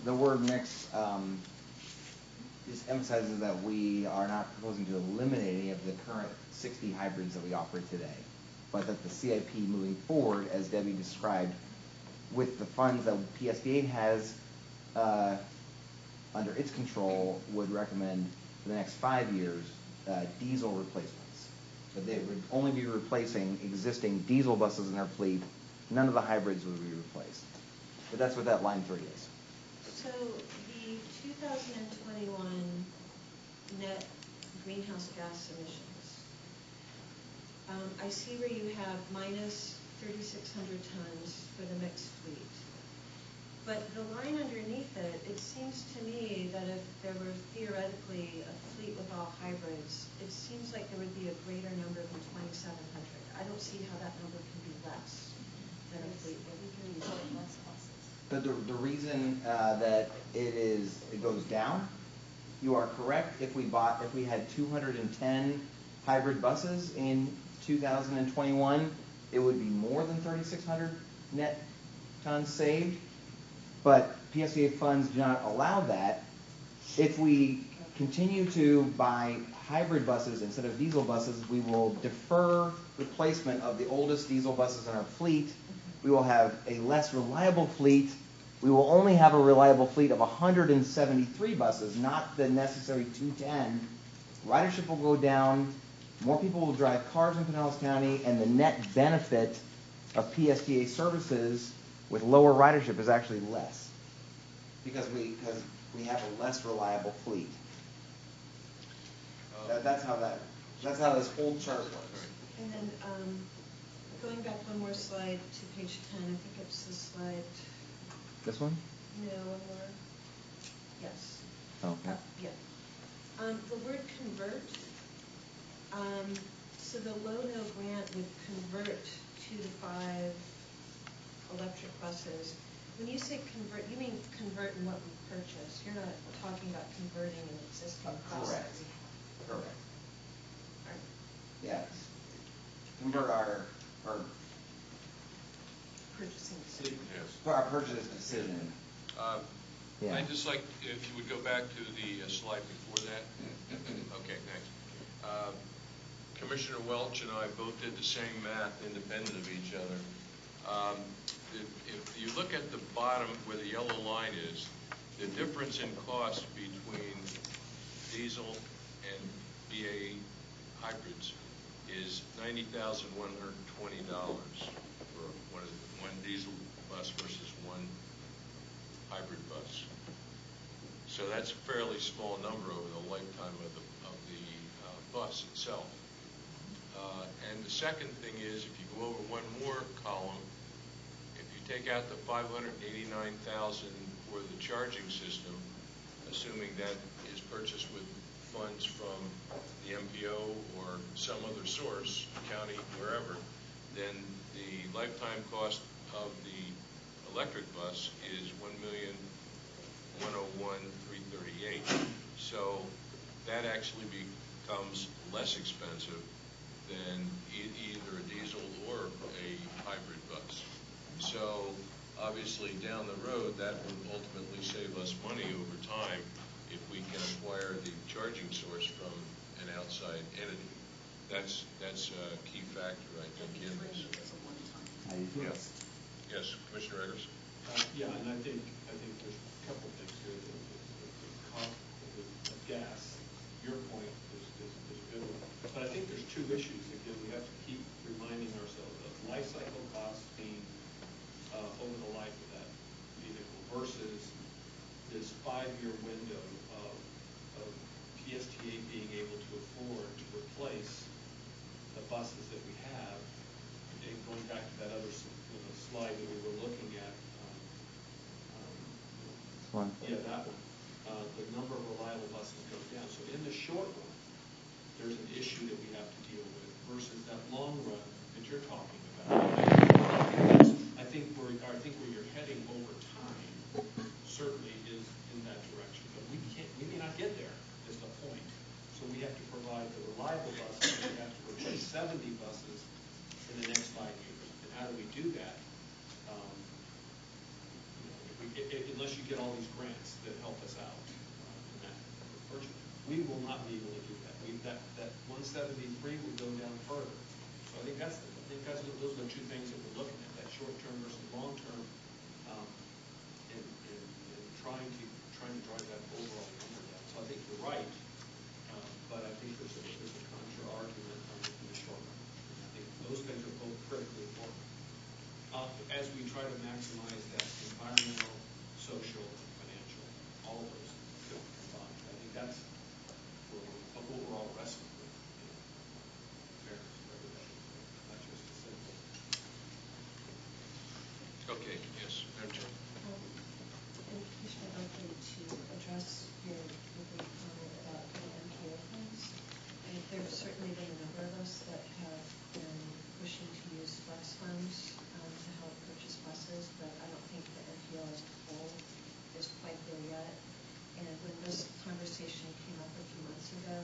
A: The word mix just emphasizes that we are not proposing to eliminate any of the current 60 hybrids that we operate today, but that the CIP moving forward, as Debbie described, with the funds that PSTA has under its control, would recommend for the next 5 years diesel replacements. But they would only be replacing existing diesel buses in our fleet. None of the hybrids would be replaced. But that's what that line 3 is.
K: So the 2021 net greenhouse gas emissions, I see where you have minus 3,600 tons for the mixed fleet. But the line underneath it, it seems to me that if there were theoretically a fleet with all hybrids, it seems like there would be a greater number than 2,700. I don't see how that number can be less than a fleet with less buses.
A: The reason that it goes down, you are correct. If we had 210 hybrid buses in 2021, it would be more than 3,600 net tons saved. But PSTA funds do not allow that. If we continue to buy hybrid buses instead of diesel buses, we will defer replacement of the oldest diesel buses in our fleet. We will have a less reliable fleet. We will only have a reliable fleet of 173 buses, not the necessary 210. Ridership will go down. More people will drive cars in Pinellas County, and the net benefit of PSTA services with lower ridership is actually less because we have a less reliable fleet. That's how this whole chart works.
K: And then going back one more slide to page 10, I think it's the slide.
A: This one?
K: No, one more. Yes.
A: Okay.
K: Yeah. The word convert. So the low-no grant would convert 2 to 5 electric buses. When you say convert, you mean convert in what we purchase. You're not talking about converting an existing bus.
A: Correct. Correct.
K: Right.
A: Yes. Convert our
K: Purchasing decision.
C: Yes.
A: our purchase decision. Yeah.
C: I'd just like, if you would go back to the slide before that. Okay, thanks. Commissioner Welch and I both did the same math independent of each other. If you look at the bottom where the yellow line is, the difference in cost between diesel and BA hybrids is $90,120 for one diesel bus versus one hybrid bus. So that's a fairly small number over the lifetime of the bus itself. And the second thing is, if you go over one more column, if you take out the $589,000 for the charging system, assuming that is purchased with funds from the MPO or some other source, county, wherever, then the lifetime cost of the electric bus is $1,101,338. So that actually becomes less expensive than either a diesel or a hybrid bus. So obviously down the road that would ultimately save us money over time if we can acquire the charging source from an outside entity. That's a key factor, I think, in this.
A: How do you feel?
C: Yes. Yes, Commissioner Eggers?
D: Yeah, and I think there's a couple things here. The cost of gas, your point is a good one. But I think there's two issues. Again, we have to keep reminding ourselves of life cycle costs being over the life of that vehicle versus this 5-year window of PSTA being able to afford to replace the buses that we have. And going back to that other slide that we were looking at,
A: This one.
D: yeah, that one. The number of reliable buses goes down. So in the short run, there's an issue that we have to deal with versus that long run that you're talking about. I think where you're heading over time certainly is in that direction. But we 70 buses in the next 5 years. And how do we do that? Unless you get all these grants that help us out in that purchase, we will not be able to do that. That 173 would go down further. So I think those are the two things that we're looking at: that short term versus long term, and trying to drive that overall number down. So I think you're right, but I think there's a contra argument in the short run. And I think those things are both critically important as we try to maximize that environmental, social, and financial, all of those combined. I think that's what we're all wrestling with, fairness for everybody, not just the simple.
C: Okay, yes, Madam Chair.
K: And Commissioner Buckley, to address your comment about the MPO funds, and there's certainly been a number of us that have been pushing to use flex funds to help purchase buses, but I don't think the MPO as a whole is quite there yet. And when this conversation came up a few months ago,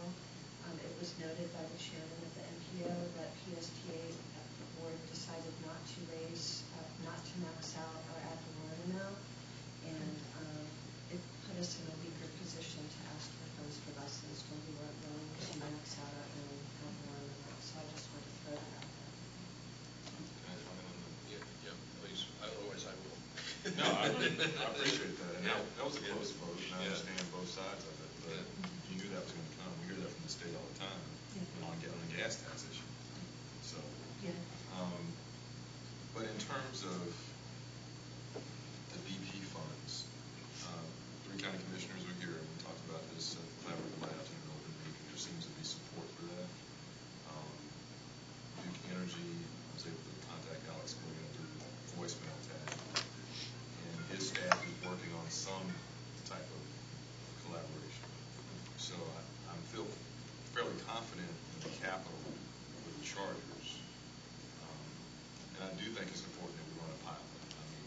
K: it was noted by the chairman of the MPO that PSTA board decided not to max out our ad valorem amount, and it put us in a weaker position to ask for funds for buses when we weren't willing to max out our own ad valorem amount. So I just wanted to throw that out there.
C: Yeah, please. Otherwise, I will.
B: No, I appreciate that. And that was a close vote, and I understand both sides of it. But you knew that was going to come. We hear that from the state all the time on the gas tax issue. So, but in terms of the BP funds, three county commissioners are here, and we talked about this collaborative layout in an open meeting. There seems to be support for that. Duke Energy, I was able to contact Alex Gillian through the voicemail tag, and his staff is working on some type of collaboration. So I feel fairly confident in the capital with the chargers. And I do think it's important that we run a pilot. I mean,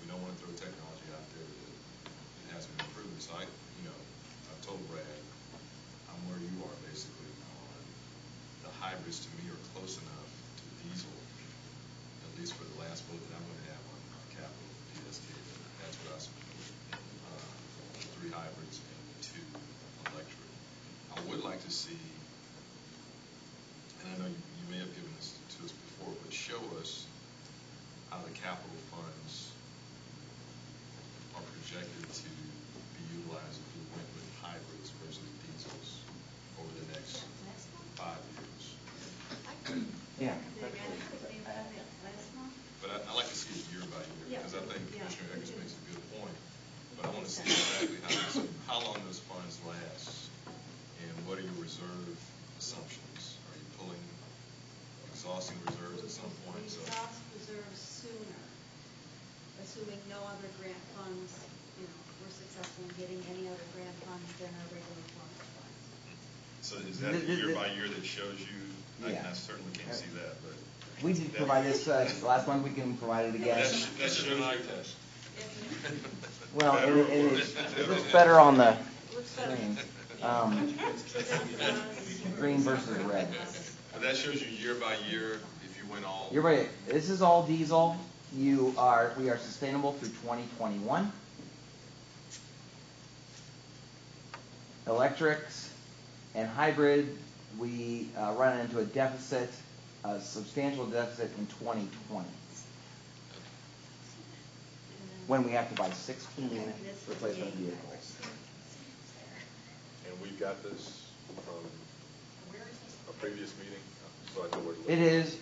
B: we don't want to throw technology out there that hasn't been proven. So I've told Brad, I'm where you are basically on the hybrids. To me, are close enough to diesel, at least for the last vote that I'm going to have on capital PSTA. That's what I support. 3 hybrids and 2 electric. I would like to see, and I know you may have given this to us before, but show us how the capital funds are projected to be utilized if we went with hybrids versus diesels over the next 5 years.
A: Yeah.
B: But I like to see it year by year, because I think Commissioner Eggers makes a good point. But I want to see exactly how long those funds last, and what are your reserve assumptions? Are you exhausting reserves at some point?
J: We exhaust reserves sooner, assuming no other grant funds, we're successful in getting any other grant funds than our regular formula funds.
B: So is that the year by year that shows you?
A: Yeah.
B: I certainly can't see that, but.
A: We did provide this last month. We can provide it again.
B: That shows an eye test.
A: Well, it looks better on the screen. Green versus red.
B: But that shows you year by year if you went all.
A: You're right. This is all diesel. We are sustainable through 2021. Electrics and hybrid, we run into a deficit, a substantial deficit in 2020. When we have to buy 16 replacement vehicles.
B: And we've got this from a previous meeting, so I know where to look.
A: It is.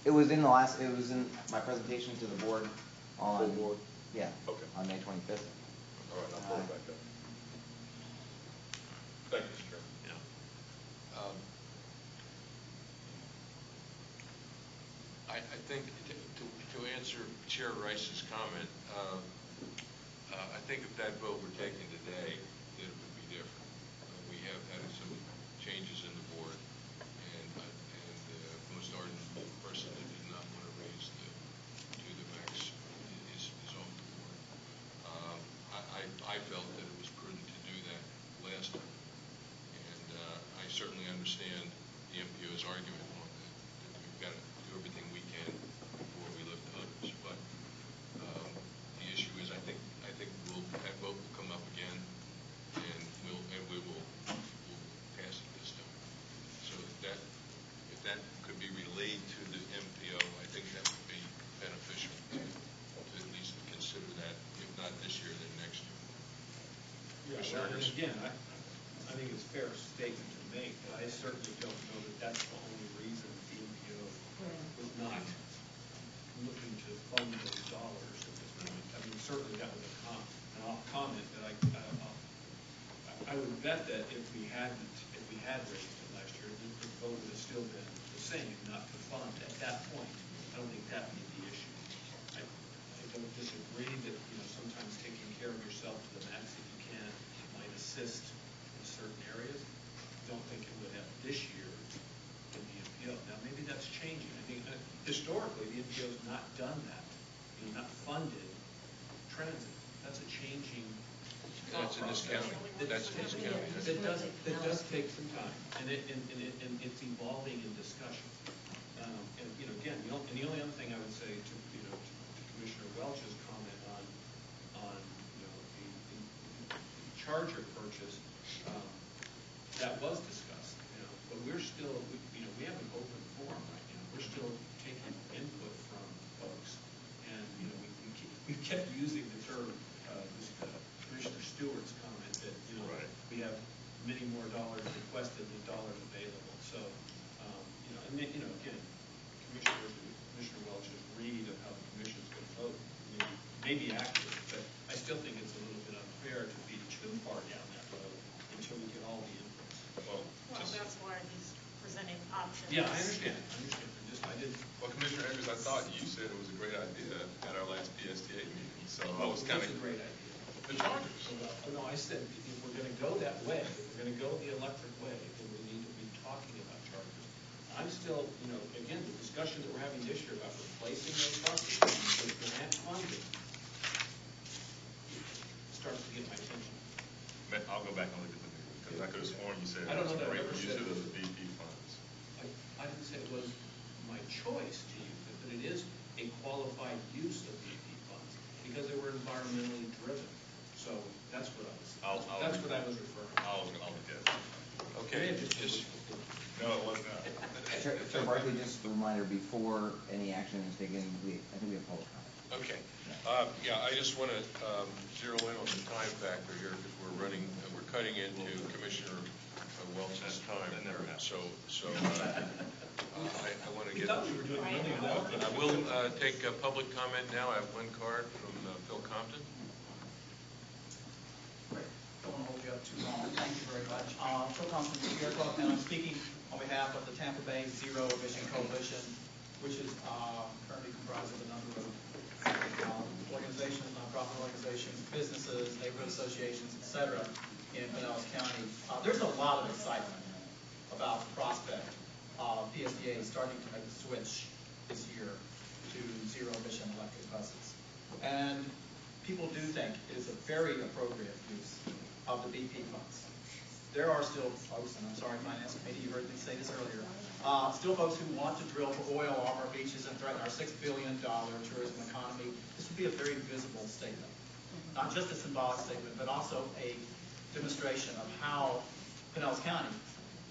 A: It was in my presentation to the board on.
B: Full board?
A: Yeah.
B: Okay.
A: On May 25th.
B: All right, I'll pull it back up. Thank you, Mr. Chairman.
C: I think to answer Chair Rice's comment, I think if that vote were taken today, it would be different. We have had some changes in the board, and the most ardent person that did not want to raise to the max is on the board. I felt that it was prudent to do that last time, and I certainly understand the MPO's argument on that we've got to do everything we can before we lift others. But the issue is, I think that vote will come up again, and we will pass it this time. So if that could be relayed to the MPO, I think that would be beneficial to at least consider that, if not this year, then next year.
D: Yeah, well, and again, I think it's a fair statement to make, but I certainly don't know that that's the only reason the MPO was not looking to fund those dollars at this point. I mean, certainly that was an off comment that I would bet that if we had raised it last year, the vote would have still been the same, not to fund at that point. I don't think that would be the issue. I don't disagree that, sometimes taking care of yourself to the max that you can might assist in certain areas. I don't think it would have this year in the MPO. Now, maybe that's changing. I think historically, the MPO has not done that. Not funded transit. That's a changing
C: That's in this county. That's in this county.
D: It does take some time, and it's evolving in discussion. And again, the only other thing I would say to Commissioner Welch's comment on the charger purchase, that was discussed. But we're still we have an open forum right now. We're still taking input from folks, and we kept using the term. Commissioner Stewart's comment that we have many more dollars requested than dollars available. So again, Commissioner Welch's read of how the commission's going to vote may be accurate, but I still think it's a little bit unfair to be too far down that road until we get all the inputs.
F: Well, that's why he's presenting options.
D: Yeah, I understand. I didn't.
B: Well, Commissioner Andrews, I thought you said it was a great idea at our last PSTA meeting. So I was kind of.
D: It's a great idea.
B: The chargers.
D: No, I said if we're going to go that way, if we're going to go the electric way, then we need to be talking about chargers. I'm still, again, the discussion that we're having this year about replacing those buses with grant funding starts to get my attention.
B: I'll go back and look at the news because I could have sworn you said
D: I don't know that I
B: great
D: ever
B: use
D: said
B: of the BP funds.
D: I didn't say it was my choice to use it, but it is a qualified use of BP funds because they were environmentally driven. So that's what I was referring to.
B: I'll look at it.
C: Okay,
B: No, it was not.
A: Chair Barkley, just a reminder, before any action is taken, I think we have public comment.
C: Okay. I just want to zero in on the time factor here because we're cutting into Commissioner Welch's time.
B: That never happens.
C: So I want to get.
D: We were doing really well.
C: I will take public comment now. I have one card from Phil Compton.
L: Don't want to hold you up too long. Thank you very much. Phil Compton from Sierra Club, and I'm speaking on behalf of the Tampa Bay Zero Emission Coalition, which is currently comprised of a number of organizations, nonprofit organizations, businesses, neighborhood associations, etc. in Pinellas County. There's a lot of excitement about the prospect of PSTA starting to make the switch this year to zero emission electric buses. And people do think it is a very appropriate use of the BP funds. There are still folks, and I'm sorry, Finance Committee, you heard me say this earlier, still folks who want to drill for oil off our beaches and threaten our $6 billion tourism economy. This would be a very visible statement. Not just a symbolic statement, but also a demonstration of how Pinellas County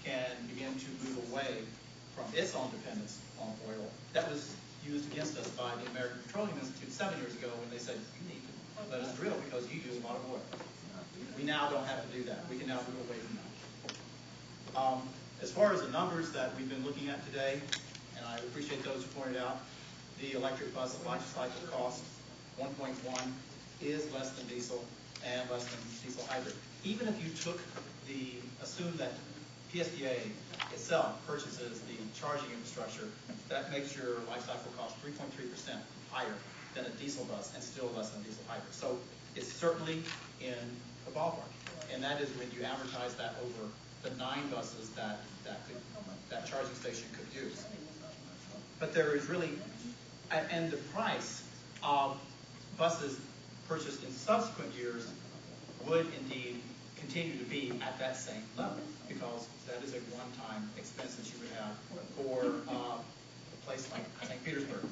L: can begin to move away from its own dependence on oil. That was used against us by the American Petroleum Institute 7 years ago when they said, you need to let us drill because you use a lot of oil. We now don't have to do that. We can now move away from that. As far as the numbers that we've been looking at today, and I appreciate those who pointed out, the electric bus life cycle cost, 1.1, is less than diesel and less than diesel hybrid. Even if you assume that PSTA itself purchases the charging infrastructure, that makes your life cycle cost 3.3% higher than a diesel bus and still less than a diesel hybrid. So it's certainly in the ballpark. And that is when you amortize that over the 9 buses that charging station could use. But there is really, and the price of buses purchased in subsequent years would indeed continue to be at that same level, because that is a one-time expense that you would have for a place like St. Petersburg.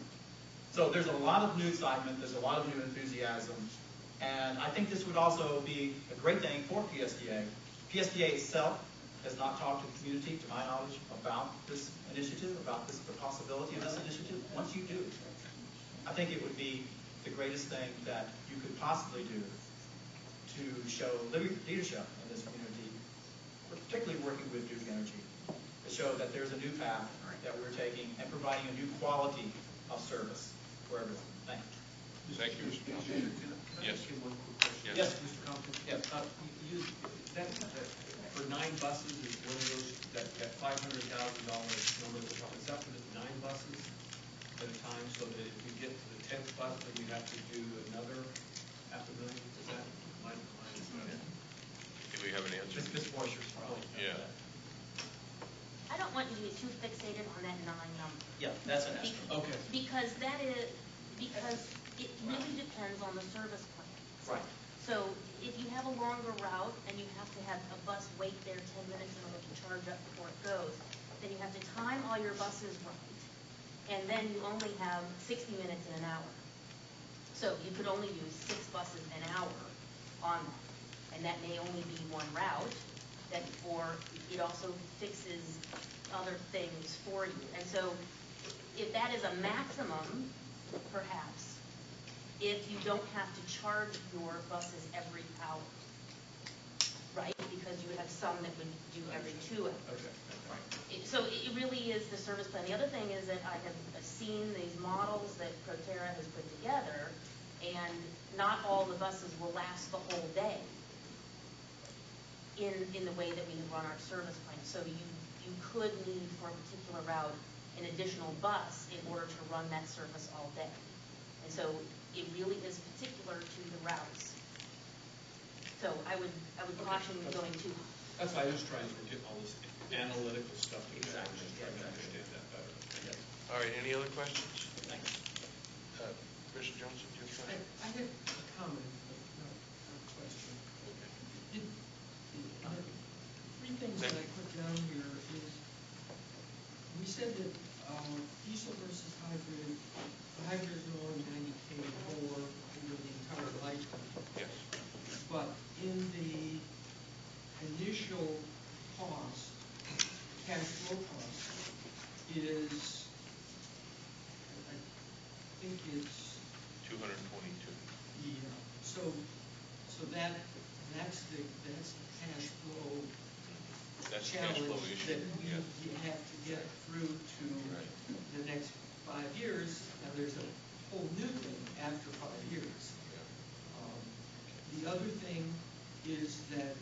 L: So there's a lot of new excitement, there's a lot of new enthusiasm, and I think this would also be a great thing for PSTA. PSTA itself has not talked to the community, to my knowledge, about this initiative, about the possibility of this initiative. Once you do, I think it would be the greatest thing that you could possibly do to show leadership in this community, particularly working with Duke Energy, to show that there's a new path that we're taking and providing a new quality of service for everyone. Thank you.
C: Thank you, Mr. Johnson.
D: Can I
C: Yes.
D: ask you one quick question?
C: Yes.
L: Yes.
D: Mr. Compton?
L: Yes.
D: For 9 buses is one of those, that $500,000 number, is that for the 9 buses at a time, so that if we get to the 10th bus, then we have to do another $500,000? Is that my understanding?
C: Do we have an answer?
L: Ms. Boyer's probably.
C: Yeah.
M: I don't want you to be too fixated on that 9 number.
L: Yeah, that's an estimate.
D: Okay.
M: Because it really depends on the service plan.
L: Right.
M: So if you have a longer route and you have to have a bus wait there 10 minutes in order to charge up before it goes, then you have to time all your buses right. And then you only have 60 minutes in an hour. So you could only use 6 buses an hour on that. And that may only be one route, or it also fixes other things for you. And so if that is a maximum, perhaps, if you don't have to charge your buses every hour, right? Because you have some that would do every 2 hours.
D: Okay.
M: So it really is the service plan. The other thing is that I have seen these models that Proterra has put together, and not all the buses will last the whole day in the way that we run our service plan. So you could need, for a particular route, an additional bus in order to run that service all day. And so it really is particular to the routes. So I would caution going too high.
D: That's why I was trying to get all this analytical stuff together. I'm just trying to understand that better. Yes.
C: All right, any other questions?
L: Thanks.
C: Mr. Johnson, do you have a question?
I: I had a comment, but not a question.
C: Okay.
I: Three things that I put down here is, we said that diesel versus hybrid, the hybrid is only 90K more over the entire lifetime.
C: Yes.
I: But in the initial cost, cash flow cost is, I think it's
C: 222.
I: yeah. So that's the cash flow
C: That's the cash flow
I: challenge
C: issue.
I: that we
C: Yeah.
I: have to get through to
C: Right.
I: the next 5 years. Now, there's a whole new thing after 5 years.
C: Yeah.
I: The other thing is that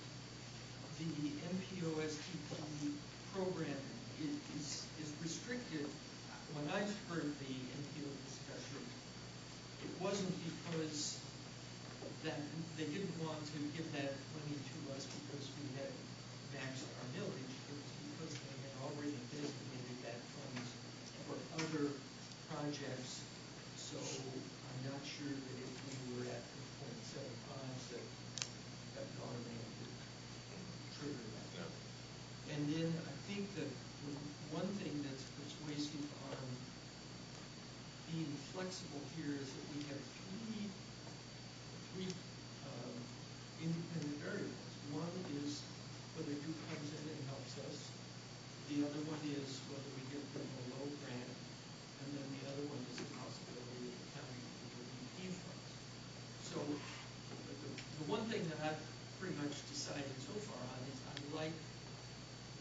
I: the MPOSTP program is restricted. When I heard the MPO discussion, it wasn't because that they didn't want to give that money to us because we had maxed our millage. It was because they had already designated that funds for other projects. So I'm not sure that if we were at the 0.75, that dollar amount would trigger that.
C: No.
I: And then I think that the one thing that's persuasive on being flexible here is that we have three independent variables. One is whether Duke comes in and helps us. The other one is whether we get the low grant. And then the other one is the possibility of the county with the BP funds. So the one thing that I've pretty much decided so far on is I like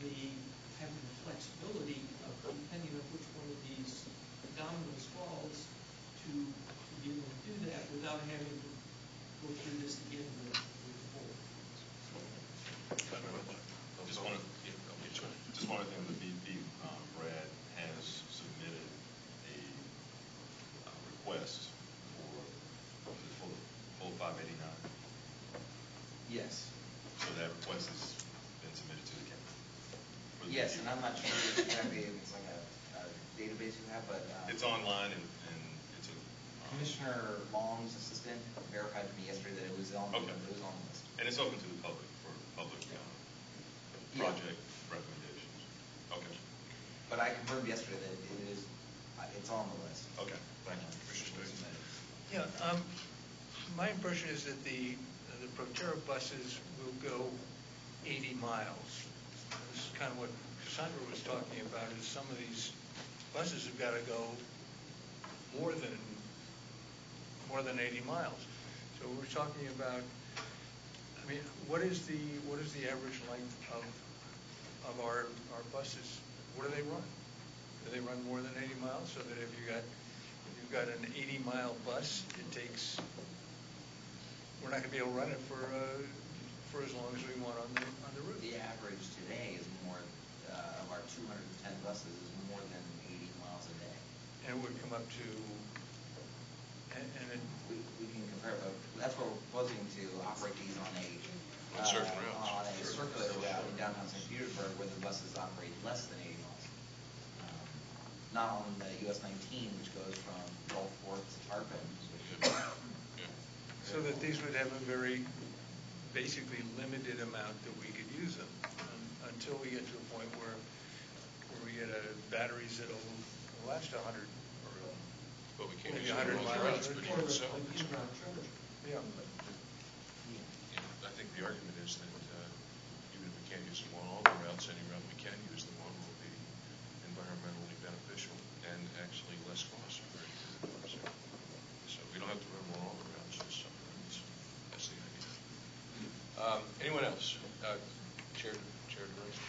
I: having the flexibility of, depending on which one of these dominoes falls, to be able to do that without having to go through this again with the board.
B: Just one thing, the BP, Brad has submitted a request for the full 589.
A: Yes.
B: So that request has been submitted to the county.
A: Yes, and I'm not sure exactly if it's like a database you have, but
B: It's online and it's a.
A: Commissioner Long's assistant verified to me yesterday that it was on.
B: Okay.
A: It was on the list.
B: And it's open to the public for public
A: Yeah.
B: project recommendations. Okay,
A: But I confirmed yesterday that it is, it's on the list.
B: okay, thank you.
A: It was submitted.
G: Yeah, my impression is that the Proterra buses will go 80 miles. This is kind of what Cassandra was talking about, is some of these buses have got to go more than 80 miles. So we're talking about, I mean, what is the average length of our buses? What do they run? Do they run more than 80 miles? So that if you've got an 80-mile bus, it takes, we're not going to be able to run it for as long as we want on the route.
A: The average today is more, of our 210 buses is more than 80 miles a day.
G: And it would come up to, and it,
A: We can compare, that's what we're proposing to operate these on
C: On certain routes.
A: on a circulator route in downtown St. Petersburg where the buses operate less than 80 miles. Not on the US 19, which goes from Gulfport to Tarpon, which is
G: so that these would have a very basically limited amount that we could use them until we get to a point where we get batteries that'll last 100 or
C: But we can't
G: maybe
C: use it
G: 100
C: on
G: miles.
C: the routes, but you can sell them.
G: Yeah.
C: I think the argument is that even if we can't use them on all the routes, any route we can use them on will be environmentally beneficial and actually less cost. So we don't have to run them on all the routes, just some routes. That's the idea. Anyone else? Chair DeRoche?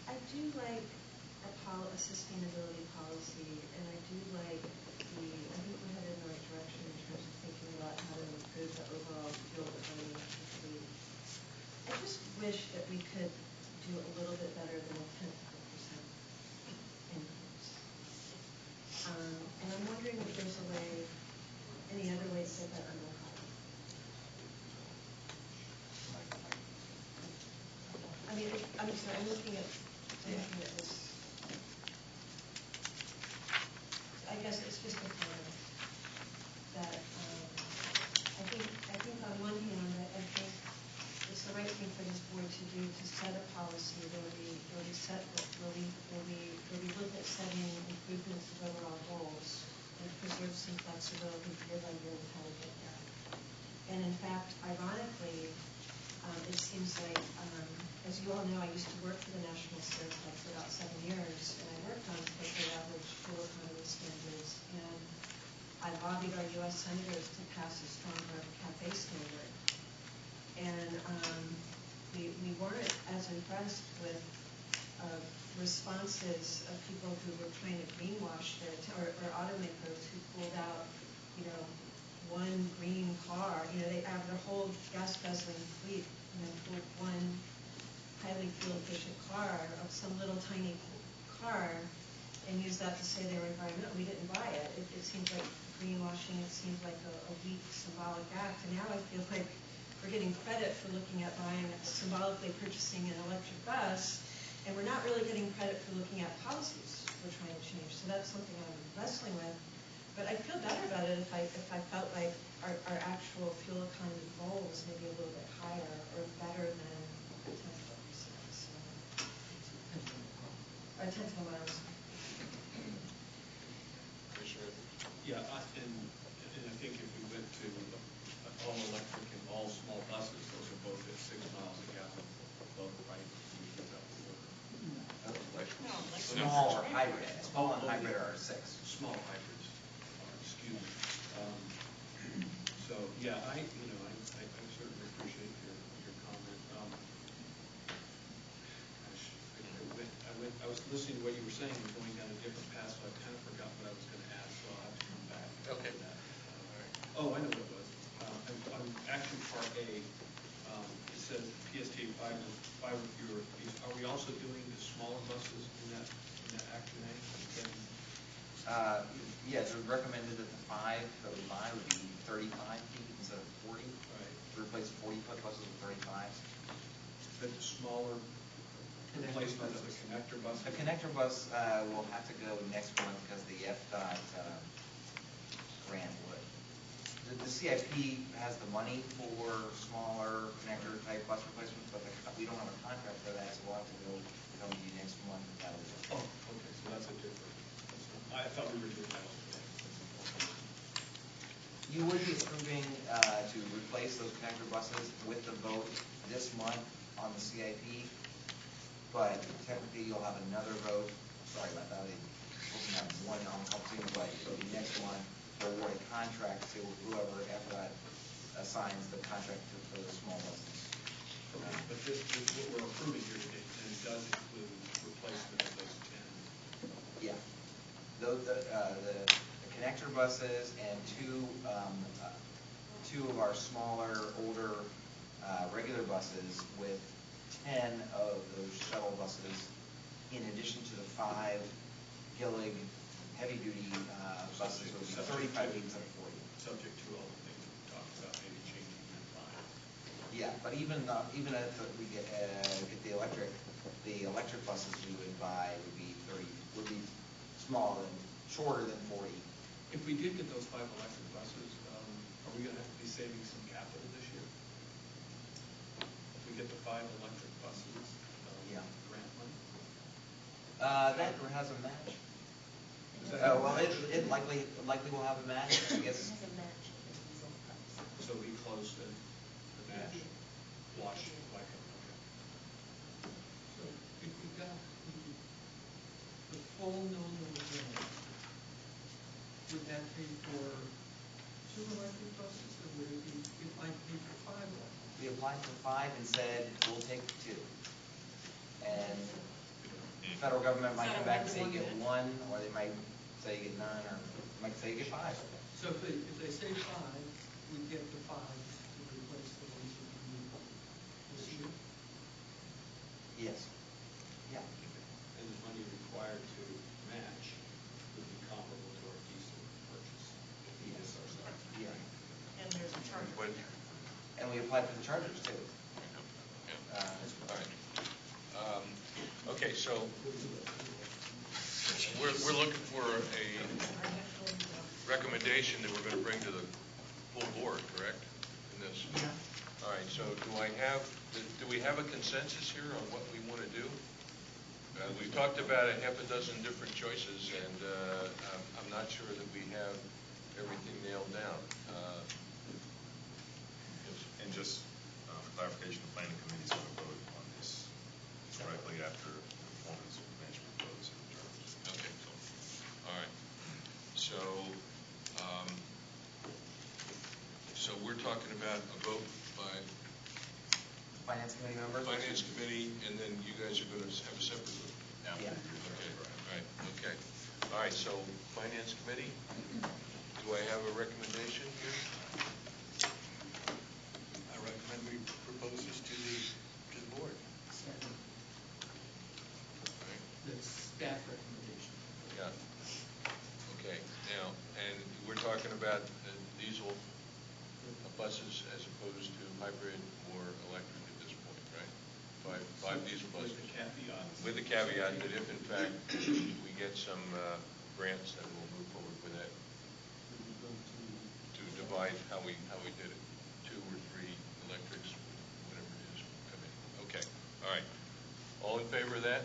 K: I do like a sustainability policy, and I do like I think we're headed in the right direction in terms of thinking about how to improve the overall fuel economy of the fleet. I just wish that we could do a little bit better than a 10% increase. And I'm wondering if there's any other way to set that number higher. I mean, I'm sorry, I'm looking at this. I guess it's just a comment that I think on one hand, I think it's the right thing for this board to do to set a policy where we look at setting improvements of overall goals and preserve some flexibility year by year with how we get there. And in fact, ironically, it seems like, as you all know, I used to work for the National State for about 7 years, and I worked on corporate average fuel economy standards, and I lobbied our U.S. senators to pass a stronger CAFE standard. And we weren't as impressed with responses of people who were trying to greenwash or automakers who pulled out, one green car. They have their whole gas guzzling fleet, pulled one highly fuel efficient car of some little tiny car and use that to say they were environmental. We didn't buy it. It seems like greenwashing. It seems like a weak symbolic act. And now I feel like we're getting credit for looking at symbolically purchasing an electric bus, and we're not really getting credit for looking at policies we're trying to change. So that's something I'm wrestling with. But I'd feel better about it if I felt like our actual fuel economy goal was maybe a little bit higher or better than 10%. So, or 10 miles.
D: Yeah, and I think if we went to all electric and all small buses, those are both at 6 miles a gallon low, right? We use that before.
A: Small or hybrid. Small and hybrid are 6.
D: Small hybrids, excuse me. So, yeah, I certainly appreciate your comment. I was listening to what you were saying and going down a different path, so I kind of forgot what I was going to ask, so I'll have to come back to that. Oh, I know what it was. On action part A, it says PSTA 5 or fewer. Are we also doing the smaller buses in that action A?
A: Yes, it was recommended that the 5 that we buy would be 35 feet instead of 40.
D: Right.
A: To replace 40-foot buses with 35s.
D: But the smaller replacement of the connector bus?
A: The connector bus will have to go next month because the FDOT grant would. the CIP has the money for smaller connector type bus replacements, but we don't have a contract for that, so we'll have to come to you next month with that.
D: Oh, okay, so that's a different, I thought we were doing that all today.
A: You would be approving to replace those connector buses with the vote this month on the CIP, but technically you'll have another vote, sorry about that, we're going to have one on-company, but it'll be next month to award a contract to whoever after that assigns the contract for the small buses.
D: Okay, but this, what we're approving here today, then does include replacement of those 10.
A: Yeah. The connector buses and two of our smaller, older, regular buses with 10 of those shuttle buses, in addition to the 5 Gillig heavy-duty buses, will be 35 instead of 40.
D: Subject to all the things we talked about, maybe changing that 5.
A: Yeah, but even if we get the electric buses we would buy would be smaller than, shorter than 40.
D: If we did get those 5 electric buses, are we gonna have to be saving some capital this year? If we get the 5 electric buses,
A: Yeah.
D: grant money?
A: That has a match. Well, it likely will have a match, I guess.
M: It has a match in the diesel price.
D: So we close the match, wash, like, okay.
I: So if we got the full $1 million grant, would that pay for 2 electric buses, or would it might pay for 5 electric?
A: We applied for 5 and said, we'll take 2. And the federal government might come back and say you get 1, or they might say you get none, or they might say you get 5.
I: So if they say 5, we get the 5 to replace the ones that we need this year?
A: Yes. Yeah.
D: And the money required to match would be comparable to our diesel purchase.
A: Yes. Yeah.
F: And there's a charge.
A: And we applied for the chargers too.
C: Yeah. All right. Okay, so we're looking for a recommendation that we're going to bring to the full board, correct? In this. All right. So do we have a consensus here on what we want to do? We've talked about a half a dozen different choices, and I'm not sure that we have everything nailed down.
B: And just for clarification, the planning committee is going to vote on this directly after the performance management votes and adjourns.
C: Okay. All right. So we're talking about a vote by
A: Finance committee members?
C: Finance committee, and then you guys are going to have a separate vote.
A: Yeah.
C: Okay. All right, so Finance Committee, do I have a recommendation here?
G: I recommend we propose this to the board.
I: Second.
C: All right.
I: That's staff recommendation.
C: Yeah. Okay, now, and we're talking about diesel buses as opposed to hybrid or electric at this point, right? Five diesel buses.
D: With the caveat.
C: With the caveat that if in fact we get some grants, then we'll move forward with that to divide how we did it. 2 or 3 electrics, whatever it is, will come in. Okay, all right. All in favor of that?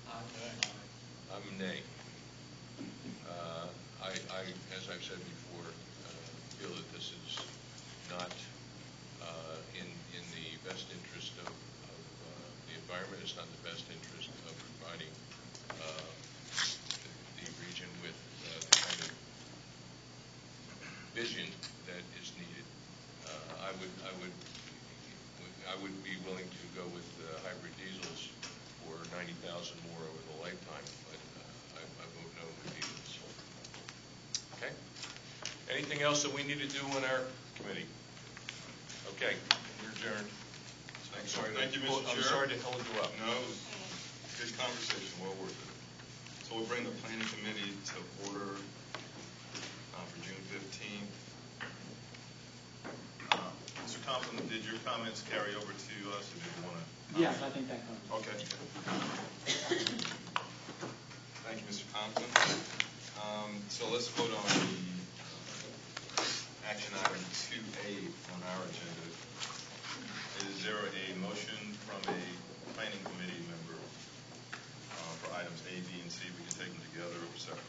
C: I'm a nay. As I've said before, feel that this is not in the best interest of the environment. It's not in the best interest of providing the region with the kind of vision that is needed. I would be willing to go with hybrid diesels for $90,000 more over the lifetime, but I vote no with diesels. Okay. Anything else that we need to do on our committee? Okay, we're adjourned.
B: Thank you, Mr. Chair.
C: I'm sorry to hold you up.
B: No, good conversation, well worth it. So we'll bring the planning committee to order for June 15th. Mr. Thompson, did your comments carry over to us, or did you want to?
L: Yes, I think that covers.
B: Okay. Thank you, Mr. Thompson. So let's vote on the action item 2A on our agenda. Is there a motion from a planning committee member for items A, B, and C? We can take them together or separately.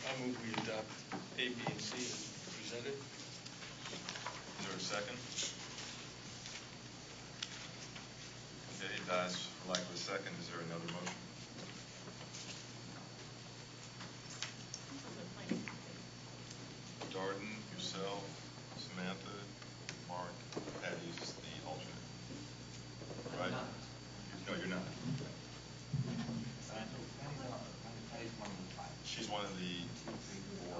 G: I move we adopt A, B, and C as presented.
B: Is there a second? Okay, it dies for lack of a second. Is there another motion? Darden, yourself, Samantha, Mark, Patty's the alternate. Right? No, you're not. She's one of the 2, 3, 4.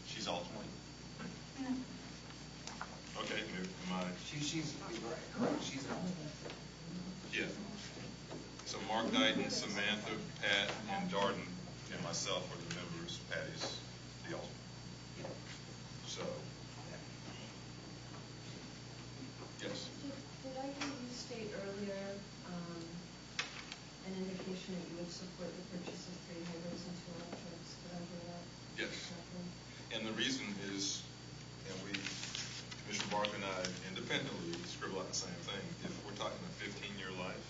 B: She's alternate. Okay, am I?
A: She's correct. She's an alternate.
B: Yeah. So Mark Dighton, Samantha, Pat, and Darden, and myself are the members. Patty's the alternate. So, yes.
K: Did I hear you state earlier an indication that you would support the purchase of 3 hybrids and 2 electrics? Did I hear that?
B: Yes.
K: correctly?
B: And the reason is, and Commissioner Barker and I independently scribble out the same thing. If we're talking a 15-year life,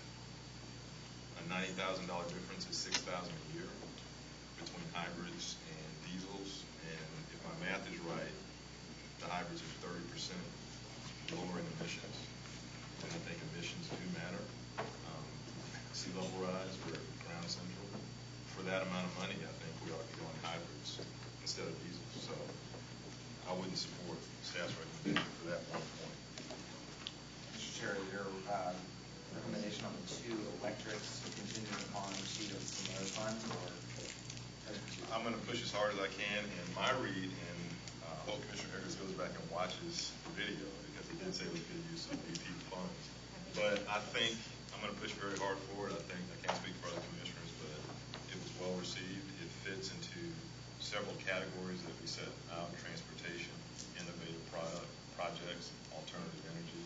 B: a $90,000 difference is $6,000 a year between hybrids and diesels. And if my math is right, the hybrids are 30% lower in emissions. And I think emissions do matter. Sea level rise, we're ground central. For that amount of money, I think we ought to be going hybrids instead of diesels. So I wouldn't support staff's recommendation for that one point.
A: Mr. Chair, your recommendation on the 2 electrics contingent upon receipt of some other funds, or?
B: I'm going to push as hard as I can, and my read, and I hope Commissioner Eggers goes back and watches the video, because he did say it was good use of BP funds. But I think I'm going to push very hard for it. I can't speak for other commissioners, but it was well received. It fits into several categories that we set out: transportation, innovative projects, alternative energy.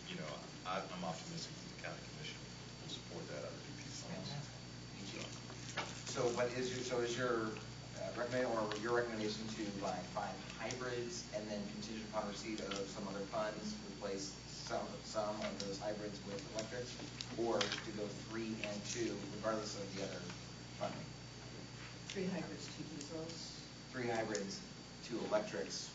B: You know, I'm optimistic that the county commission will support that out of BP funds.
A: So is your recommendation to buy 5 hybrids and then contingent upon receipt of some other funds, replace some of those hybrids with electrics, or to go 3 and 2 regardless of the other funding?
K: 3 hybrids, 2 diesels.
A: 3 hybrids, 2 electrics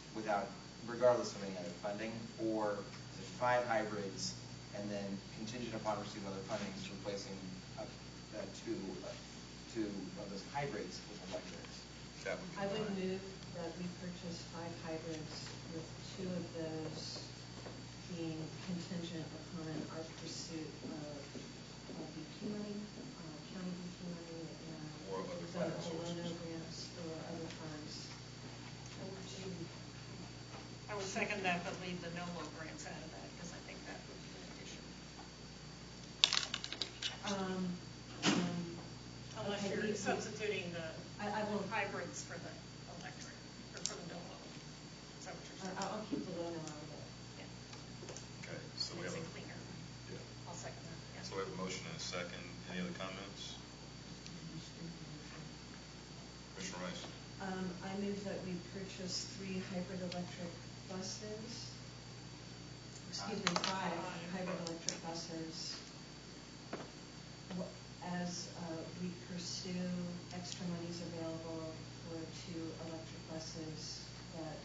A: regardless of any other funding, or is it 5 hybrids and then contingent upon receipt of other fundings, replacing 2 of those hybrids with electrics?
B: That would be
K: I would
B: fine.
K: move that we purchase 5 hybrids, with 2 of those being contingent upon our pursuit of BP money, county BP money, and
B: Or other
K: the
B: funding sources.
K: loan grants or other funds.
F: I would second that, but leave the NOLO grants out of that, because I think that would be an addition. Unless
K: Okay,
F: you're substituting the
K: I will.
F: hybrids for the electric, or for the NOLO. Is that what you're saying?
K: I'll keep the loan out of it.
F: Yeah.
B: Okay, so we
F: Makes
B: have
F: it cleaner.
B: yeah.
F: I'll second that, yeah.
B: So we have a motion and a second. Any other comments? Commissioner Rice.
K: I move that we purchase 3 hybrid electric buses. Excuse me, 5 hybrid electric buses. As we pursue extra monies available for 2 electric buses that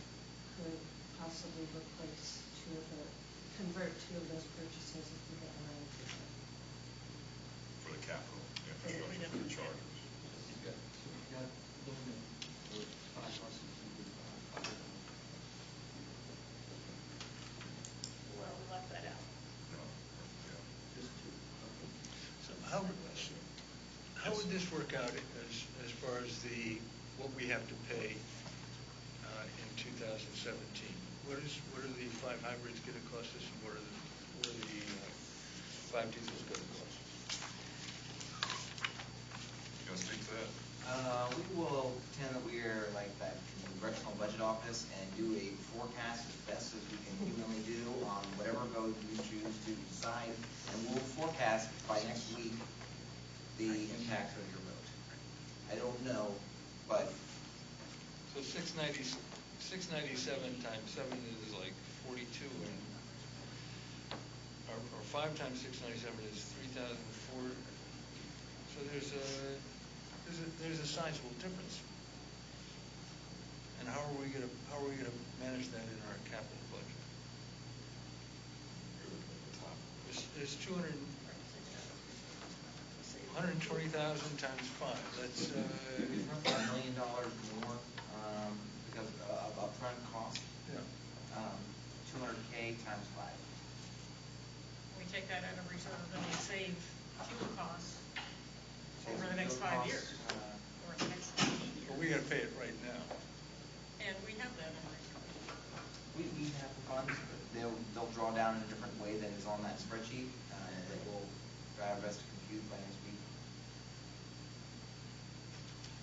K: could possibly convert 2 of those purchases if we get the money for them.
B: For the capital infrastructure, for the chargers.
I: You got loan for 5 buses, you could buy 5 of them.
F: Well, we left that out.
B: No, yeah.
I: Just 2. Okay.
G: So how would this work out as far as what we have to pay in 2017? What are the 5 hybrids going to cost us, and what are the 5 diesels going to cost us?
B: You want to speak to that?
A: We will pretend that we're like that congressional budget office and do a forecast as best as we can humanly do on whatever vote you choose to decide, and we'll forecast by next week the impact of your vote. I don't know but
G: So 697 times 7 is like 42, and or 5 times 697 is 3,004. So there's a sizable difference. And how are we gonna manage that in our capital budget? There's 120,000 times 5. That's
A: $1 million more, because of upfront cost.
G: yeah.
A: 200K times 5.
F: We take that out of reserve and we save fuel costs
A: Saves
F: over the next
A: fuel
F: 5
A: costs,
F: years, or the next 8 years.
G: But we gotta pay it right now.
F: And we have that in reserve.
A: We have the funds, but they'll draw down in a different way than is on that spreadsheet, and it will try our best to compute by next week.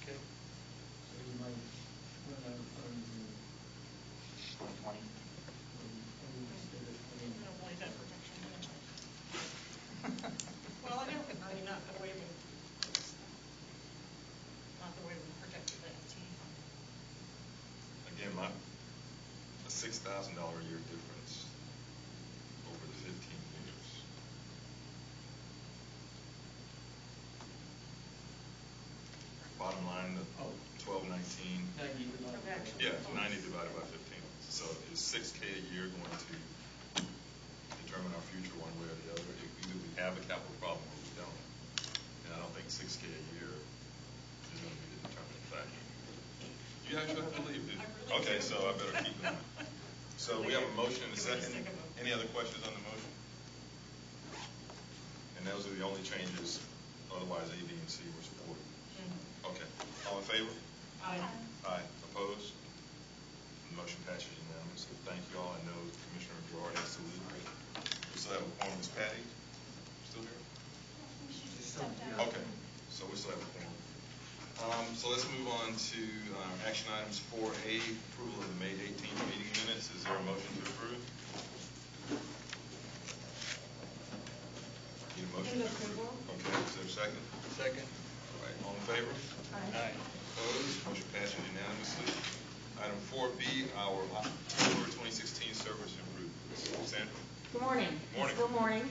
G: Okay.
I: So you might run out of funds in
A: 2020.
I: 2020 instead of
F: I don't believe that projection anyway. Well, I mean, not the way we projected the FT fund.
B: Again, a $6,000 a year difference over the 15 years. Bottom line, the 1219.
I: 90 divided by
B: Yeah, 90 divided by 15. So is 6K a year going to determine our future one way or the other? Either we have a capital problem or we don't. And I don't think 6K a year is going to be the determining factor. You actually believe it? Okay, so I better keep going. So we have a motion and a second. Any other questions on the motion? And those are the only changes. Otherwise, A, B, and C were supported. Okay. All in favor?
F: Aye.
B: Aye. Opposed? The motion passes unanimously. Thank you all. I know Commissioner Gerard has to leave. We still have a quorum. Is Patty still here? Okay. So we still have a quorum. So let's move on to action items 4A, approval of the May 18th meeting minutes. Is there a motion to approve? Need a motion to approve? Okay. Is there a second?
G: Second.
B: All right. All in favor?
G: Aye.
B: Opposed? Motion passes unanimously. Item 4B, our October 2016 service improvements. Sandra?
M: Good morning.
B: Morning.
M: Still morning.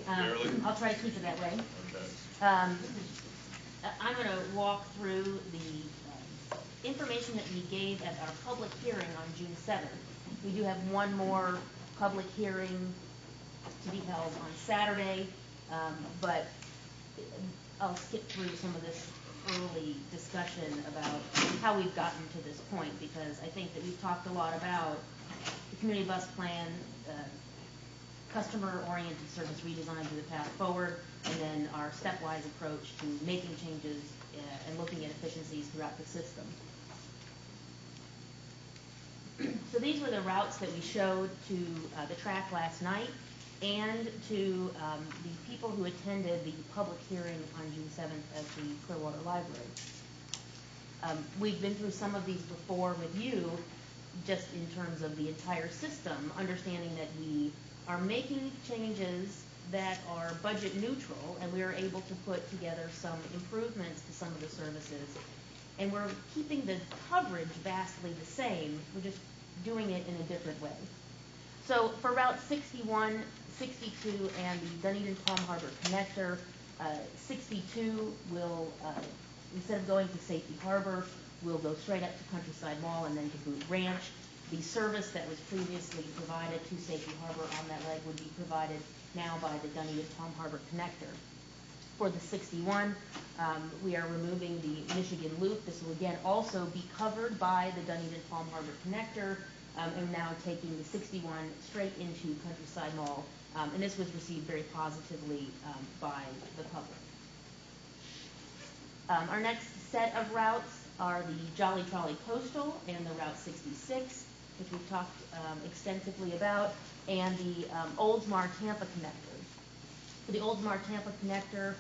B: Barely.
M: I'll try to keep it that way.
B: Okay.
M: I'm going to walk through the information that we gave at our public hearing on June 7th. We do have one more public hearing to be held on Saturday, but I'll skip through some of this early discussion about how we've gotten to this point, because I think that we've talked a lot about the community bus plan, customer-oriented service redesign to the path forward, and then our stepwise approach to making changes and looking at efficiencies throughout the system. So these were the routes that we showed to the track last night and to the people who attended the public hearing on June 7th at the Clearwater Library. We've been through some of these before with you, just in terms of the entire system, understanding that we are making changes that are budget neutral, and we are able to put together some improvements to some of the services. And we're keeping the coverage vastly the same, we're just doing it in a different way. So for Route 61, 62, and the Dunedin Palm Harbor Connector, 62 will, instead of going to Safety Harbor, will go straight up to Countryside Mall and then to Boot Ranch. The service that was previously provided to Safety Harbor on that leg would be provided now by the Dunedin Palm Harbor Connector. For the 61, we are removing the Michigan Loop. This will again also be covered by the Dunedin Palm Harbor Connector, and now taking the 61 straight into Countryside Mall. And this was received very positively by the public. Our next set of routes are the Jolly Trolley Coastal and the Route 66, which we've talked extensively about, and the Oldsmar Tampa Connector. For the Oldsmar Tampa Connector,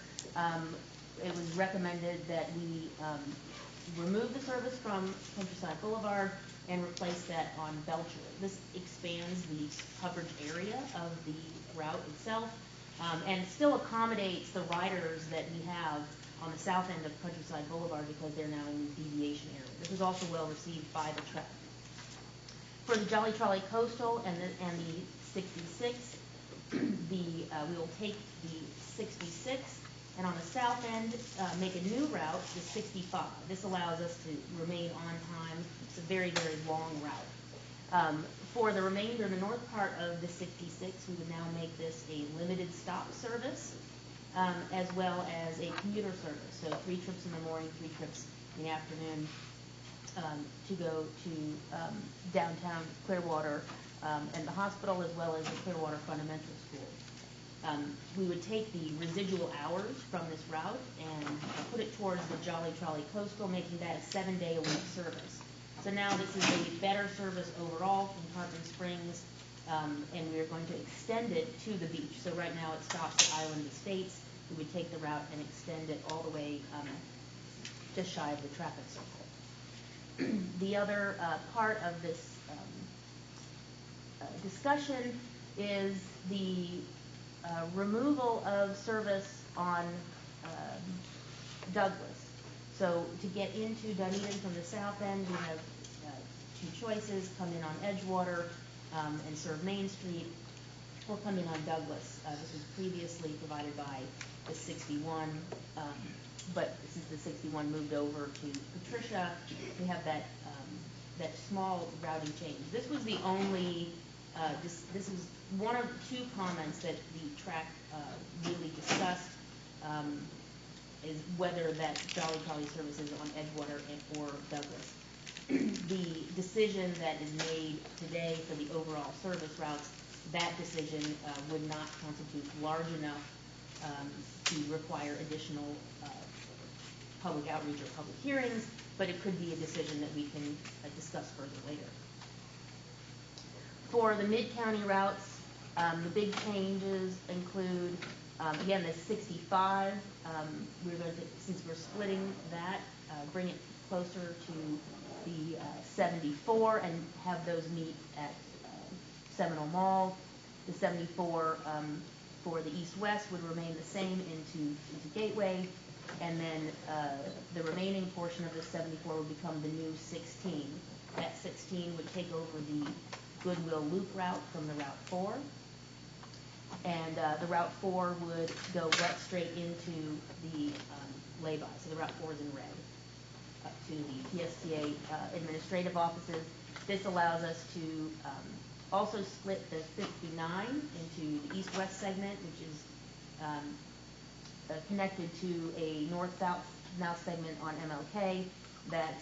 M: it was recommended that we remove the service from Countryside Boulevard and replace that on Belcher. This expands the coverage area of the route itself, and still accommodates the riders that we have on the south end of Countryside Boulevard because they're now in the deviation area. This was also well received by the traffic. For the Jolly Trolley Coastal and the 66, we will take the 66 and on the south end make a new route, the 65. This allows us to remain on time. It's a very, very long route. For the remainder, the north part of the 66, we would now make this a limited stop service, as well as a commuter service. So 3 trips in the morning, 3 trips in the afternoon, to go to downtown Clearwater and the hospital, as well as the Clearwater Fundamental School. We would take the residual hours from this route and put it towards the Jolly Trolley Coastal, making that a 7-day-a-week service. So now this is a better service overall from Tarpon Springs, and we are going to extend it to the beach. So right now it stops at Island Estates. We would take the route and extend it all the way just shy of the traffic circle. The other part of this discussion is the removal of service on Douglas. So to get into Dunedin from the south end, we have 2 choices: come in on Edgewater and serve Main Street, or come in on Douglas. This was previously provided by the 61, but since the 61 moved over to Patricia, we have that that small routing change. This was the only, this was one of 2 comments that the track really discussed, is whether that Jolly Trolley service is on Edgewater or Douglas. The decision that is made today for the overall service routes, that decision would not constitute large enough to require additional public outreach or public hearings, but it could be a decision that we can discuss further later. For the mid-county routes, the big changes include, again, the 65. We're going to, since we're splitting that, bring it closer to the 74 and have those meet at Seminole Mall. The 74 for the east-west would remain the same into Gateway, and then the remaining portion of the 74 would become the new 16. That 16 would take over the Goodwill Loop route from the Route 4, and the Route 4 would go right straight into the lay-by. So the Route 4 is in red, up to the PSTA administrative offices. This allows us to also split the 59 into the east-west segment, which is connected to a north-south now segment on MLK. That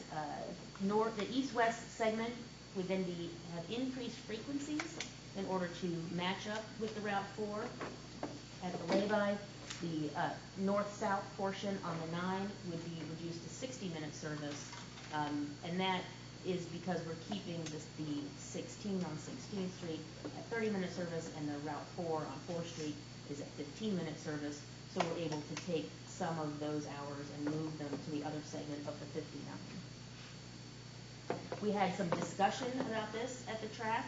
M: the east-west segment would then have increased frequencies in order to match up with the Route 4 at the lay-by. The north-south portion on the 9 would be reduced to 60-minute service, and that is because we're keeping the 16 on 16th Street at 30-minute service, and the Route 4 on 4th Street is at 15-minute service, so we're able to take some of those hours and move them to the other segment of the 59. We had some discussion about this at the track,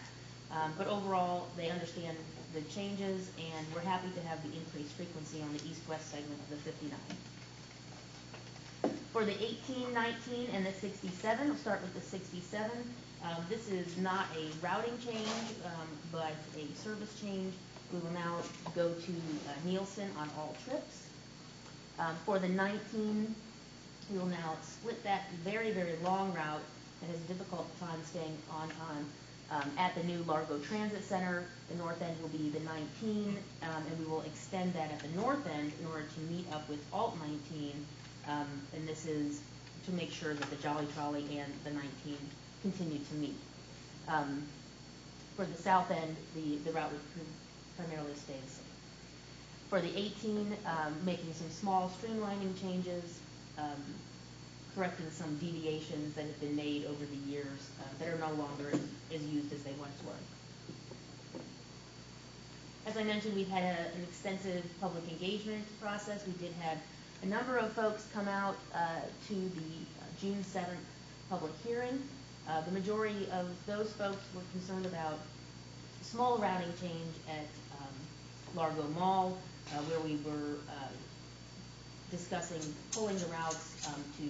M: but overall they understand the changes, and we're happy to have the increased frequency on the east-west segment of the 59. For the 18, 19, and the 67, we'll start with the 67. This is not a routing change, but a service change. We will now go to Nielsen on all trips. For the 19, we will now split that very, very long route that has a difficult time staying on time at the new Largo Transit Center. The north end will be the 19, and we will extend that at the north end in order to meet up with Alt 19, and this is to make sure that the Jolly Trolley and the 19 continue to meet. For the south end, the route would primarily stay the same. For the 18, making some small streamlining changes, correcting some deviations that have been made over the years that are no longer as used as they once were. As I mentioned, we've had an extensive public engagement process. We did have a number of folks come out to the June 7th public hearing. The majority of those folks were concerned about small routing change at Largo Mall, where we were discussing pulling the routes to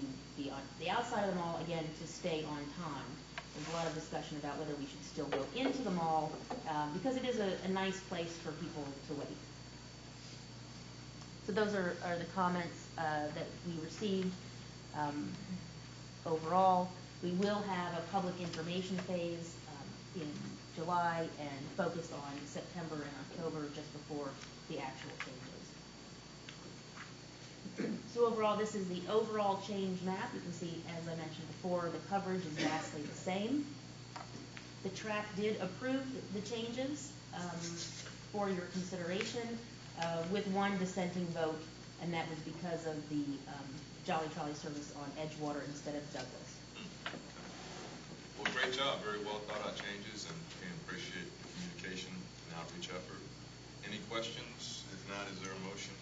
M: be on the outside of the mall, again, to stay on time. There's a lot of discussion about whether we should still go into the mall, because it is a nice place for people to wait. So those are the comments that we received. Overall, we will have a public information phase in July and focus on September and October just before the actual changes. So overall, this is the overall change map. You can see, as I mentioned before, the coverage is vastly the same. The track did approve the changes for your consideration, with one dissenting vote, and that was because of the Jolly Trolley service on Edgewater instead of Douglas.
B: Well, great job. Very well thought out changes, and appreciate the communication and outreach effort. Any questions? If not, is there a motion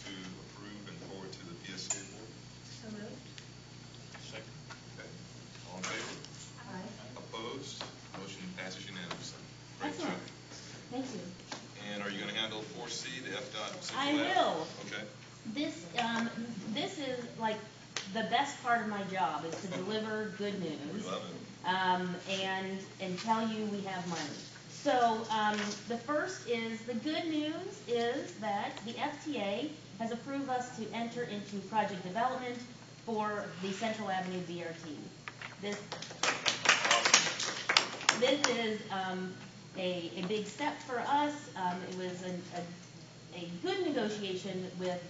B: to approve and forward to the PSTA board?
K: So moved.
C: Second.
B: Okay. All in favor?
K: Aye.
B: Opposed? Motion passes unanimously. Great
M: Excellent.
B: job.
M: Thank you.
B: And are you going to handle 4C, the FDOT Central
M: I
B: Lab?
M: will.
B: Okay.
M: This is like the best part of my job, is to deliver good news.
B: We love it.
M: And tell you we have money. So the first is, the good news is that the FTA has approved us to enter into project development for the Central Avenue BRT. This is a big step for us. It was a good negotiation with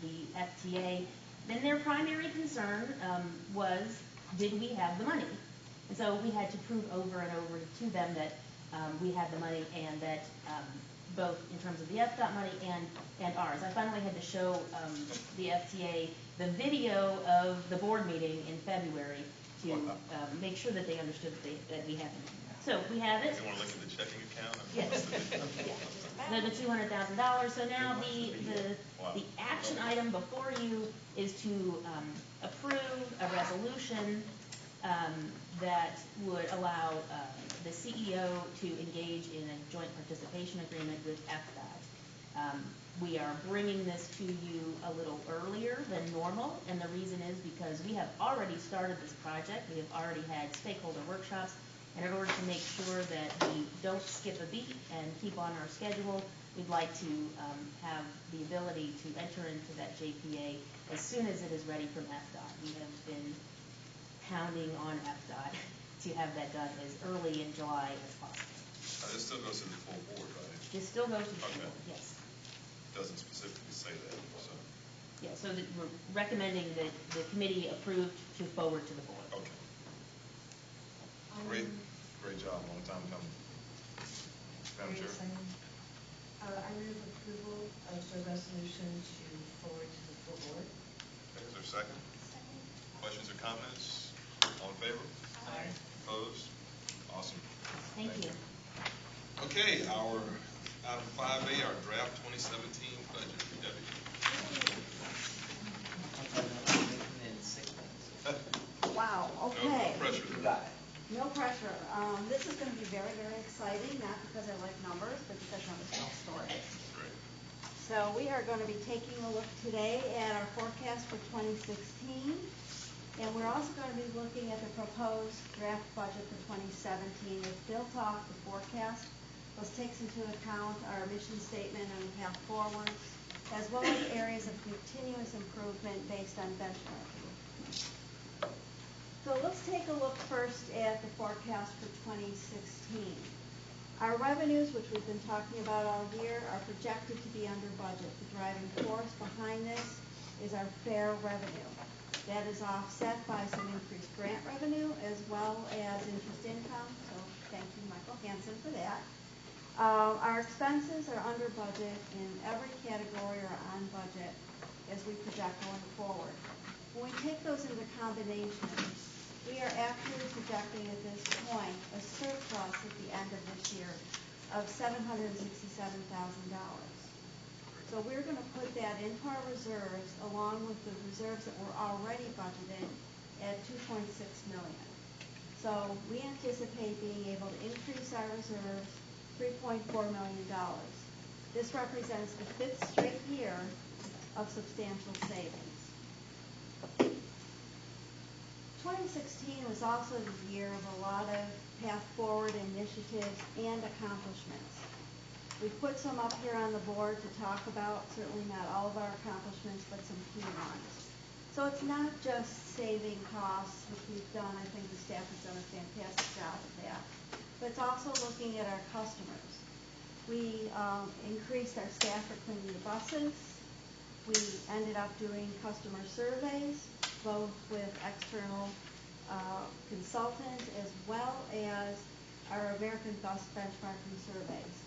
M: the FTA. Then their primary concern was, did we have the money? And so we had to prove over and over to them that we had the money, and that both in terms of the FDOT money and ours. I finally had to show the FTA the video of the board meeting in February to make sure that they understood that we had the money. So we have it.
B: You want to look at the checking account?
M: Yes. Yeah. The $200,000. So now the action item before you is to approve a resolution that would allow the CEO to engage in a joint participation agreement with FDOT. We are bringing this to you a little earlier than normal, and the reason is because we have already started this project. We have already had stakeholder workshops, and in order to make sure that we don't skip a beat and keep on our schedule, we'd like to have the ability to enter into that JPA as soon as it is ready from FDOT. We have been pounding on FDOT to have that done as early in July as possible.
B: This still goes to the full board, right?
M: This still goes to the
B: Okay.
M: board, yes.
B: Doesn't specifically say that, so.
M: Yeah, so that we're recommending that the committee approve to forward to the board.
B: Okay. Great, great job. Long time coming. Madam
K: Very
B: Chair.
K: exciting. I move approval of the resolution to forward to the full board.
B: Okay, is there a second?
J: Second.
B: Questions or comments? All in favor?
K: Aye.
B: Opposed? Awesome.
M: Thank you.
B: Okay, our item 5A, our draft 2017 budget. Debbie.
A: In 6 minutes.
J: Wow,
B: No
J: okay.
B: pressure
A: You
B: there.
A: got it.
J: No pressure. This is going to be very, very exciting, not because I like numbers, but because numbers tell stories.
B: Great.
J: So we are going to be taking a look today at our forecast for 2016, and we're also going to be looking at the proposed draft budget for 2017. It's built off the forecast, which takes into account our mission statement and path forward, as well as areas of continuous improvement based on benchmarking. So let's take a look first at the forecast for 2016. Our revenues, which we've been talking about all year, are projected to be under budget. The driving force behind this is our fair revenue. That is offset by some increased grant revenue as well as interest income. So thank you, Michael Hansen, for that. Our expenses are under budget in every category or on budget as we project going forward. When we take those into combination, we are actually projecting at this point a surplus at the end of this year of $767,000. So we're going to put that into our reserves along with the reserves that were already budgeted at $2.6 million. So we anticipate being able to increase our reserves $3.4 million. This represents the 5th straight year of substantial savings. 2016 was also the year of a lot of path forward initiatives and accomplishments. We put some up here on the board to talk about, certainly not all of our accomplishments, but some key ones. So it's not just saving costs, which we've done. I think the staff has done a fantastic job of that. But it's also looking at our customers. We increased our staff for cleaning the buses. We ended up doing customer surveys, both with external consultants as well as our American Bus benchmarking surveys.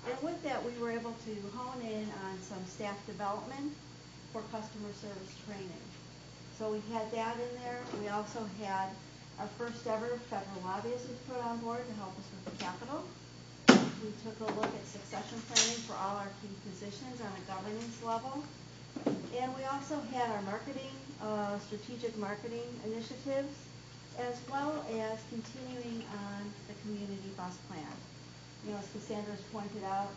J: And with that, we were able to hone in on some staff development for customer service training. So we had that in there. We also had our first ever federal lobbyist was put on board to help us with the capital. We took a look at succession planning for all our key positions on a governance level. And we also had our marketing, strategic marketing initiatives, as well as continuing on the community bus plan. You know, as Cassandra's pointed out,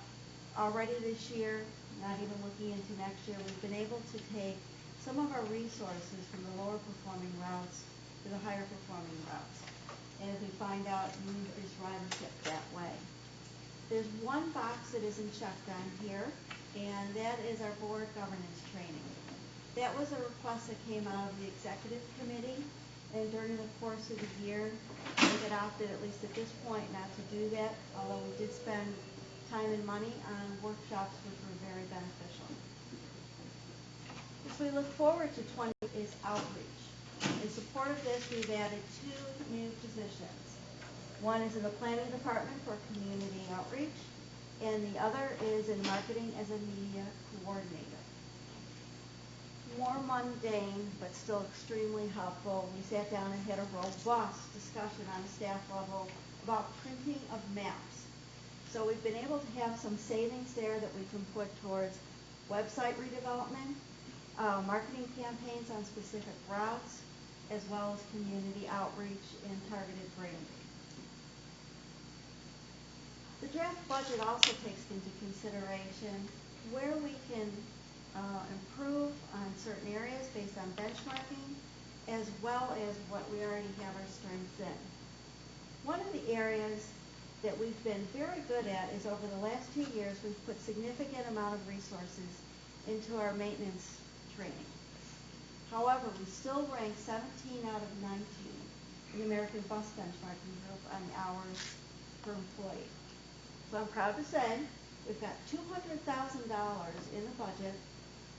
J: already this year, not even looking into next year, we've been able to take some of our resources from the lower performing routes to the higher performing routes. And as we find out, we increase ridership that way. There's one box that isn't checked on here, and that is our board governance training. That was a request that came out of the executive committee, and during the course of the year, we had opted, at least at this point, not to do that, although we did spend time and money on workshops which were very beneficial. As we look forward to 20 is outreach. In support of this, we've added 2 new positions. One is in the planning department for community outreach, and the other is in marketing as a media coordinator. More mundane, but still extremely helpful. We sat down and had a robust discussion on a staff level about printing of maps. So we've been able to have some savings there that we can put towards website redevelopment, marketing campaigns on specific routes, as well as community outreach and targeted branding. The draft budget also takes into consideration where we can improve on certain areas based on benchmarking, as well as what we already have our strengths in. One of the areas that we've been very good at is over the last 2 years, we've put significant amount of resources into our maintenance training. However, we still rank 17 out of 19 in the American Bus benchmarking group on hours per employee. So I'm proud to say we've got $200,000 in the budget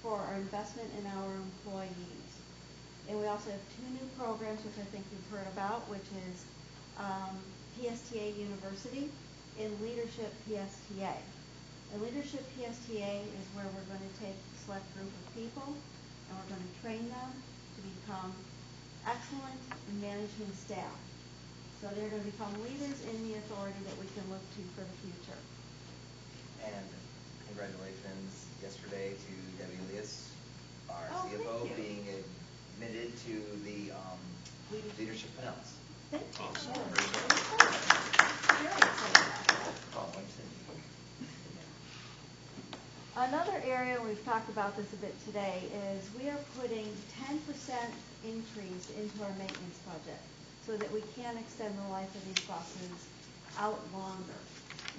J: for our investment in our employees. And we also have 2 new programs, which I think you've heard about, which is PSTA University and Leadership PSTA. And Leadership PSTA is where we're going to take a select group of people and we're going to train them to become excellent in management staff. So they're going to become leaders in the authority that we can look to for the future.
A: And congratulations yesterday to Debbie Elias, our CFO, being admitted to the leadership finals.
J: Thank you.
A: Awesome.
J: Very excited.
A: Oh, I'm sitting.
J: Another area, we've talked about this a bit today, is we are putting 10% increase into our maintenance budget so that we can extend the life of these buses out longer.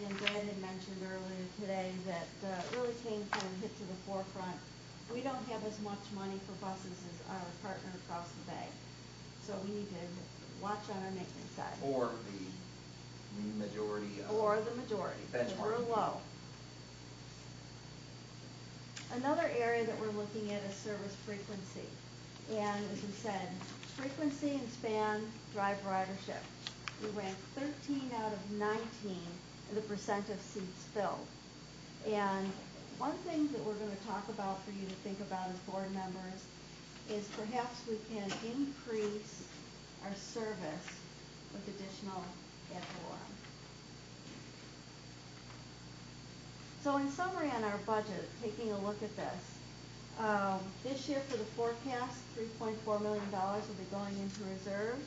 J: And Brad had mentioned earlier today that really came kind of hit to the forefront. We don't have as much money for buses as our partner across the bay. So we need to watch on our maintenance side.
A: Or the majority of
J: Or the majority, because we're
A: benchmarking.
J: low. Another area that we're looking at is service frequency. And as we said, frequency and span drive ridership. We ranked 13 out of 19 in the percent of seats filled. And one thing that we're going to talk about for you to think about as board members is perhaps we can increase our service with additional ad valorem. So in summary on our budget, taking a look at this year for the forecast, $3.4 million will be going into reserves.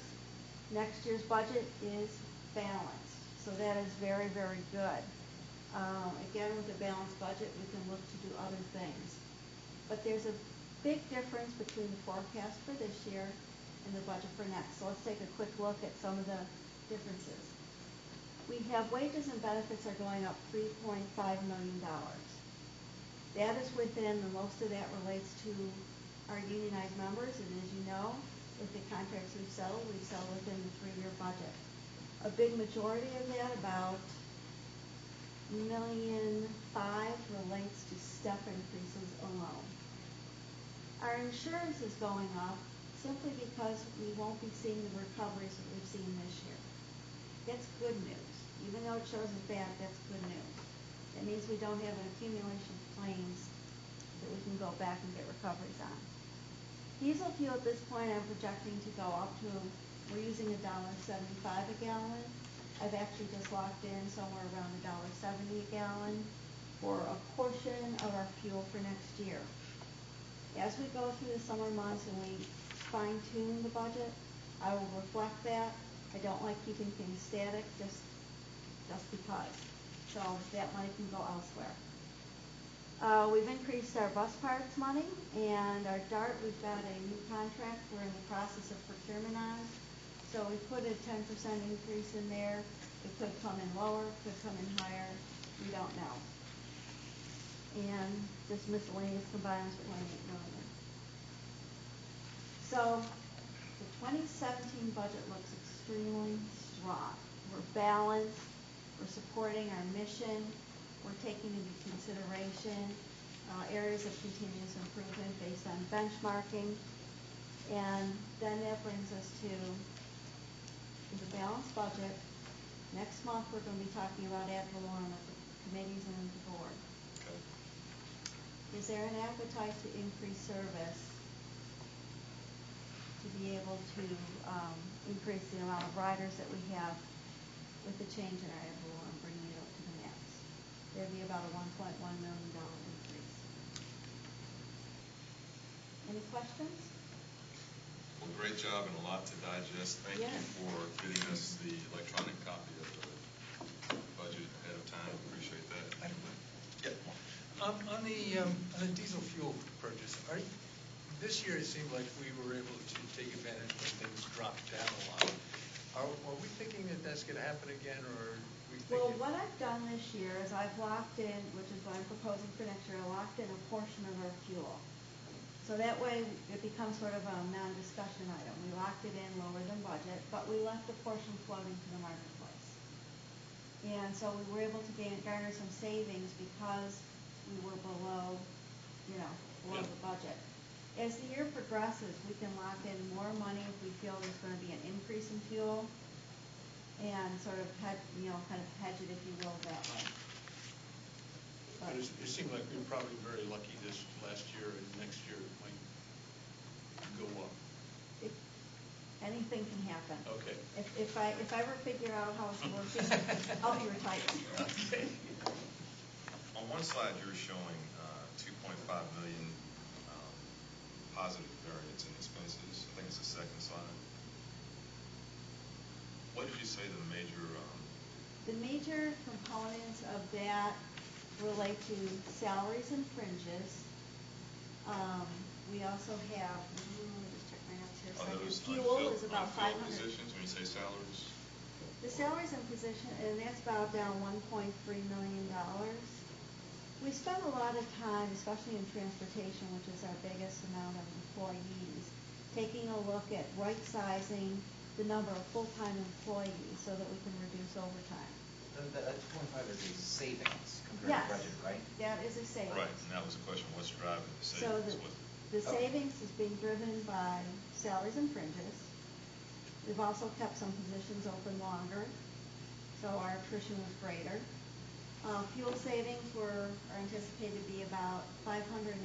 J: Next year's budget is balanced, so that is very, very good. Again, with a balanced budget, we can look to do other things. But there's a big difference between the forecast for this year and the budget for next. So let's take a quick look at some of the differences. We have wages and benefits are going up $3.5 million. That is within, and most of that relates to our unionized members, and as you know, with the contracts we've settled within the 3-year budget. A big majority of that, about $1.5 million, relates to step increases alone. Our insurance is going up simply because we won't be seeing the recoveries that we've seen this year. That's good news. Even though it shows us bad, that's good news. It means we don't have an accumulation of claims that we can go back and get recoveries on. Diesel fuel at this point I'm projecting to go up to, we're using $1.75 a gallon. I've actually just locked in somewhere around $1.70 a gallon for a portion of our fuel for next year. As we go through the summer months and we fine tune the budget, I will reflect that. I don't like keeping things static just because. So that money can go elsewhere. We've increased our bus parts money, and our DART, we've got a new contract we're in the process of procurement on. So we put a 10% increase in there. It could come in lower, could come in higher. We don't know. And this miscellaneous combines for $28 million. So the 2017 budget looks extremely strong. We're balanced. We're supporting our mission. We're taking into consideration areas of continuous improvement based on benchmarking. And then that brings us to the balanced budget. Next month we're going to be talking about ad valorem at the committees and the board.
B: Okay.
J: Is there an appetite to increase service to be able to increase the amount of riders that we have with the change in our ad valorem, bringing it up to the max? There'd be about a $1.1 million increase. Any questions?
B: Well, great job and a lot to digest. Thank you
J: Yes.
B: for getting us the electronic copy of the budget ahead of time. Appreciate that.
G: On the diesel fuel purchase, this year it seemed like we were able to take advantage when things dropped down a lot. Are we thinking that that's going to happen again, or are we thinking?
J: Well, what I've done this year is I've locked in, which is what I'm proposing for next year, I locked in a portion of our fuel. So that way it becomes sort of a non-discussion item. We locked it in lower than budget, but we left a portion floating to the marketplace. And so we were able to garner some savings because we were below the budget. As the year progresses, we can lock in more money if we feel there's going to be an increase in fuel, and sort of hedge it, if you will, that way.
G: But it seemed like we were probably very lucky this last year, and next year it might go up.
J: Anything can happen.
G: Okay.
J: If I ever figure out how it's working, I'll be retired.
G: Okay.
B: On one slide, you're showing 2.5 million positive variance in expenses. I think it's the second slide. What did you say the major?
J: The major components of that relate to salaries and fringes. We also have, let me just check my notes here.
B: Are those
J: fuel is about
B: unfilled
J: 500
B: positions when you say salaries?
J: The salaries and position, and that's about down $1.3 million. We spend a lot of time, especially in transportation, which is our biggest amount of employees, taking a look at right-sizing the number of full-time employees so that we can reduce overtime.
A: That 2.5 is a savings compared to budget, right?
J: That is a savings.
B: Right, and that was the question, what's driving the
J: So
B: savings?
J: the savings is being driven by salaries and fringes. We've also kept some positions open longer, so our attrition was greater. Fuel savings are anticipated to be about $585,000.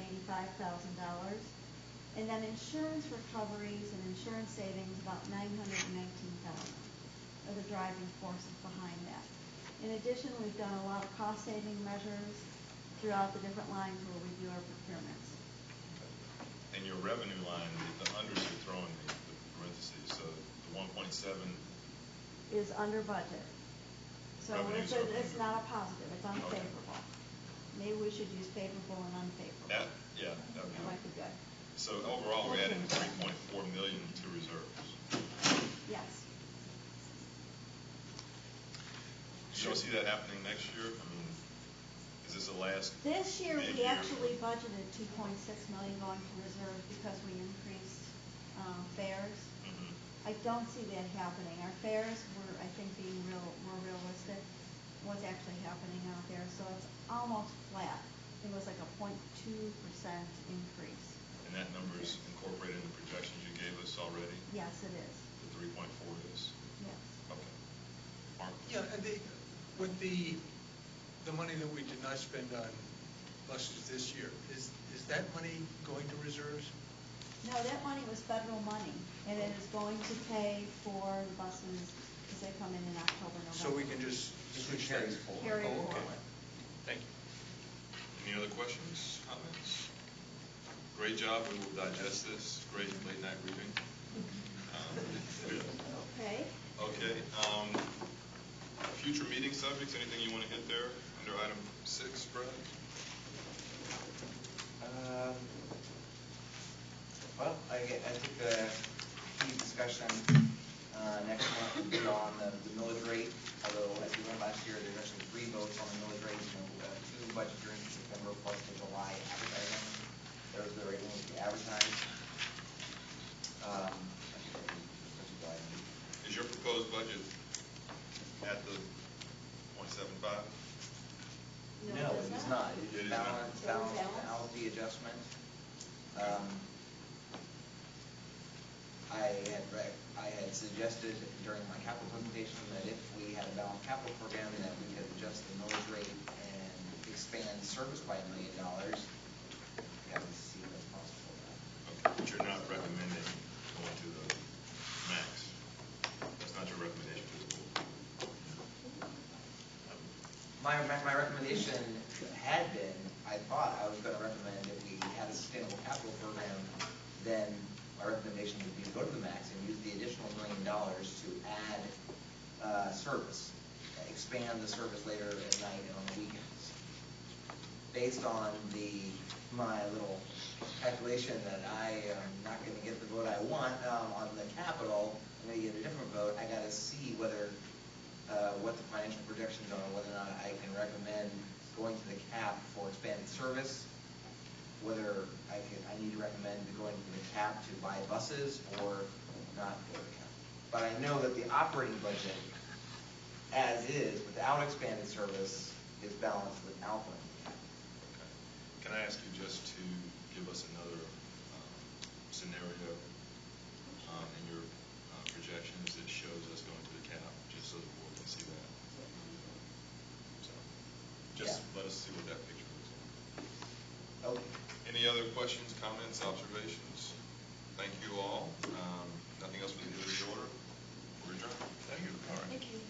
J: And then insurance recoveries and insurance savings, about $919,000 are the driving forces behind that. In addition, we've done a lot of cost-saving measures throughout the different lines where we do our procurements.
B: And your revenue line, the unders you're throwing the parentheses, so the 1.7
J: is under budget. So it's not a positive, it's unfavorable. Maybe we should use favorable and unfavorable.
B: Yeah, that would
E: That might be good.
B: So overall, we're adding 3.4 million to reserves.
J: Yes.
B: You don't see that happening next year? I mean, is this the last?
J: This year,
B: big
J: we
B: year
J: actually
B: for-
J: budgeted 2.6 million going to reserves because we increased fares.
B: Mhm.
J: I don't see that happening. Our fares were, I think, being more realistic. What's actually happening out there, so it's almost flat. It was like a 0.2% increase.
B: And that number is incorporated in the projections you gave us already?
J: Yes, it is.
B: The 3.4 is?
J: Yes.
B: Okay. Mark?
G: Yeah, and with the money that we did not spend on buses this year, is that money going to reserves?
J: No, that money was federal money, and it is going to pay for the buses as they come in October, November.
G: So we can just switch that?
A: carries forward.
J: Carry
G: Oh, okay.
J: forward.
G: Thank you.
B: Any other questions, comments? Great job. We will digest this. Great late night reading.
J: Okay.
B: Okay. Future meeting subjects, anything you want to hit there under item 6, Brad?
A: Well, I think the key discussion next month will be on the millage rate, although as we learned last year, there's actually 3 votes on the millage rate, 2 budget hearings in September plus the July advertising. Those are going to be advertised. I think that was the item.
B: Is your proposed budget at the 0.75?
A: No, it is not. It
B: It
A: is
B: is not.
A: balance the adjustment. I had suggested during my capital presentation that if we had a balanced capital program, that we could adjust the millage rate and expand service by $1 million. We have to see what's possible.
B: Okay, but you're not recommending going to the max? That's not your recommendation to the board?
A: My recommendation had been, I thought I was going to recommend if we had a sustainable capital program, then my recommendation would be to go to the max and use the additional $1 million to add service, expand the service later at night and on the weekends. Based on my little calculation that I am not going to get the vote I want on the capital, I'm going to get a different vote. I got to see whether what the financial projections are, whether or not I can recommend going to the cap for expanded service, whether I need to recommend going to the cap to buy buses or not go to the cap. But I know that the operating budget, as is, without expanded service, is balanced without going to the cap.
B: Okay. Can I ask you just to give us another scenario in your projections that shows us going to the cap, just so the board can see that? So, just let us see what that picture looks like.
A: Okay.
B: Any other questions, comments, observations? Thank you all. Nothing else for the good of the order? We're adjourned. Thank you. All right.
J: Thank you.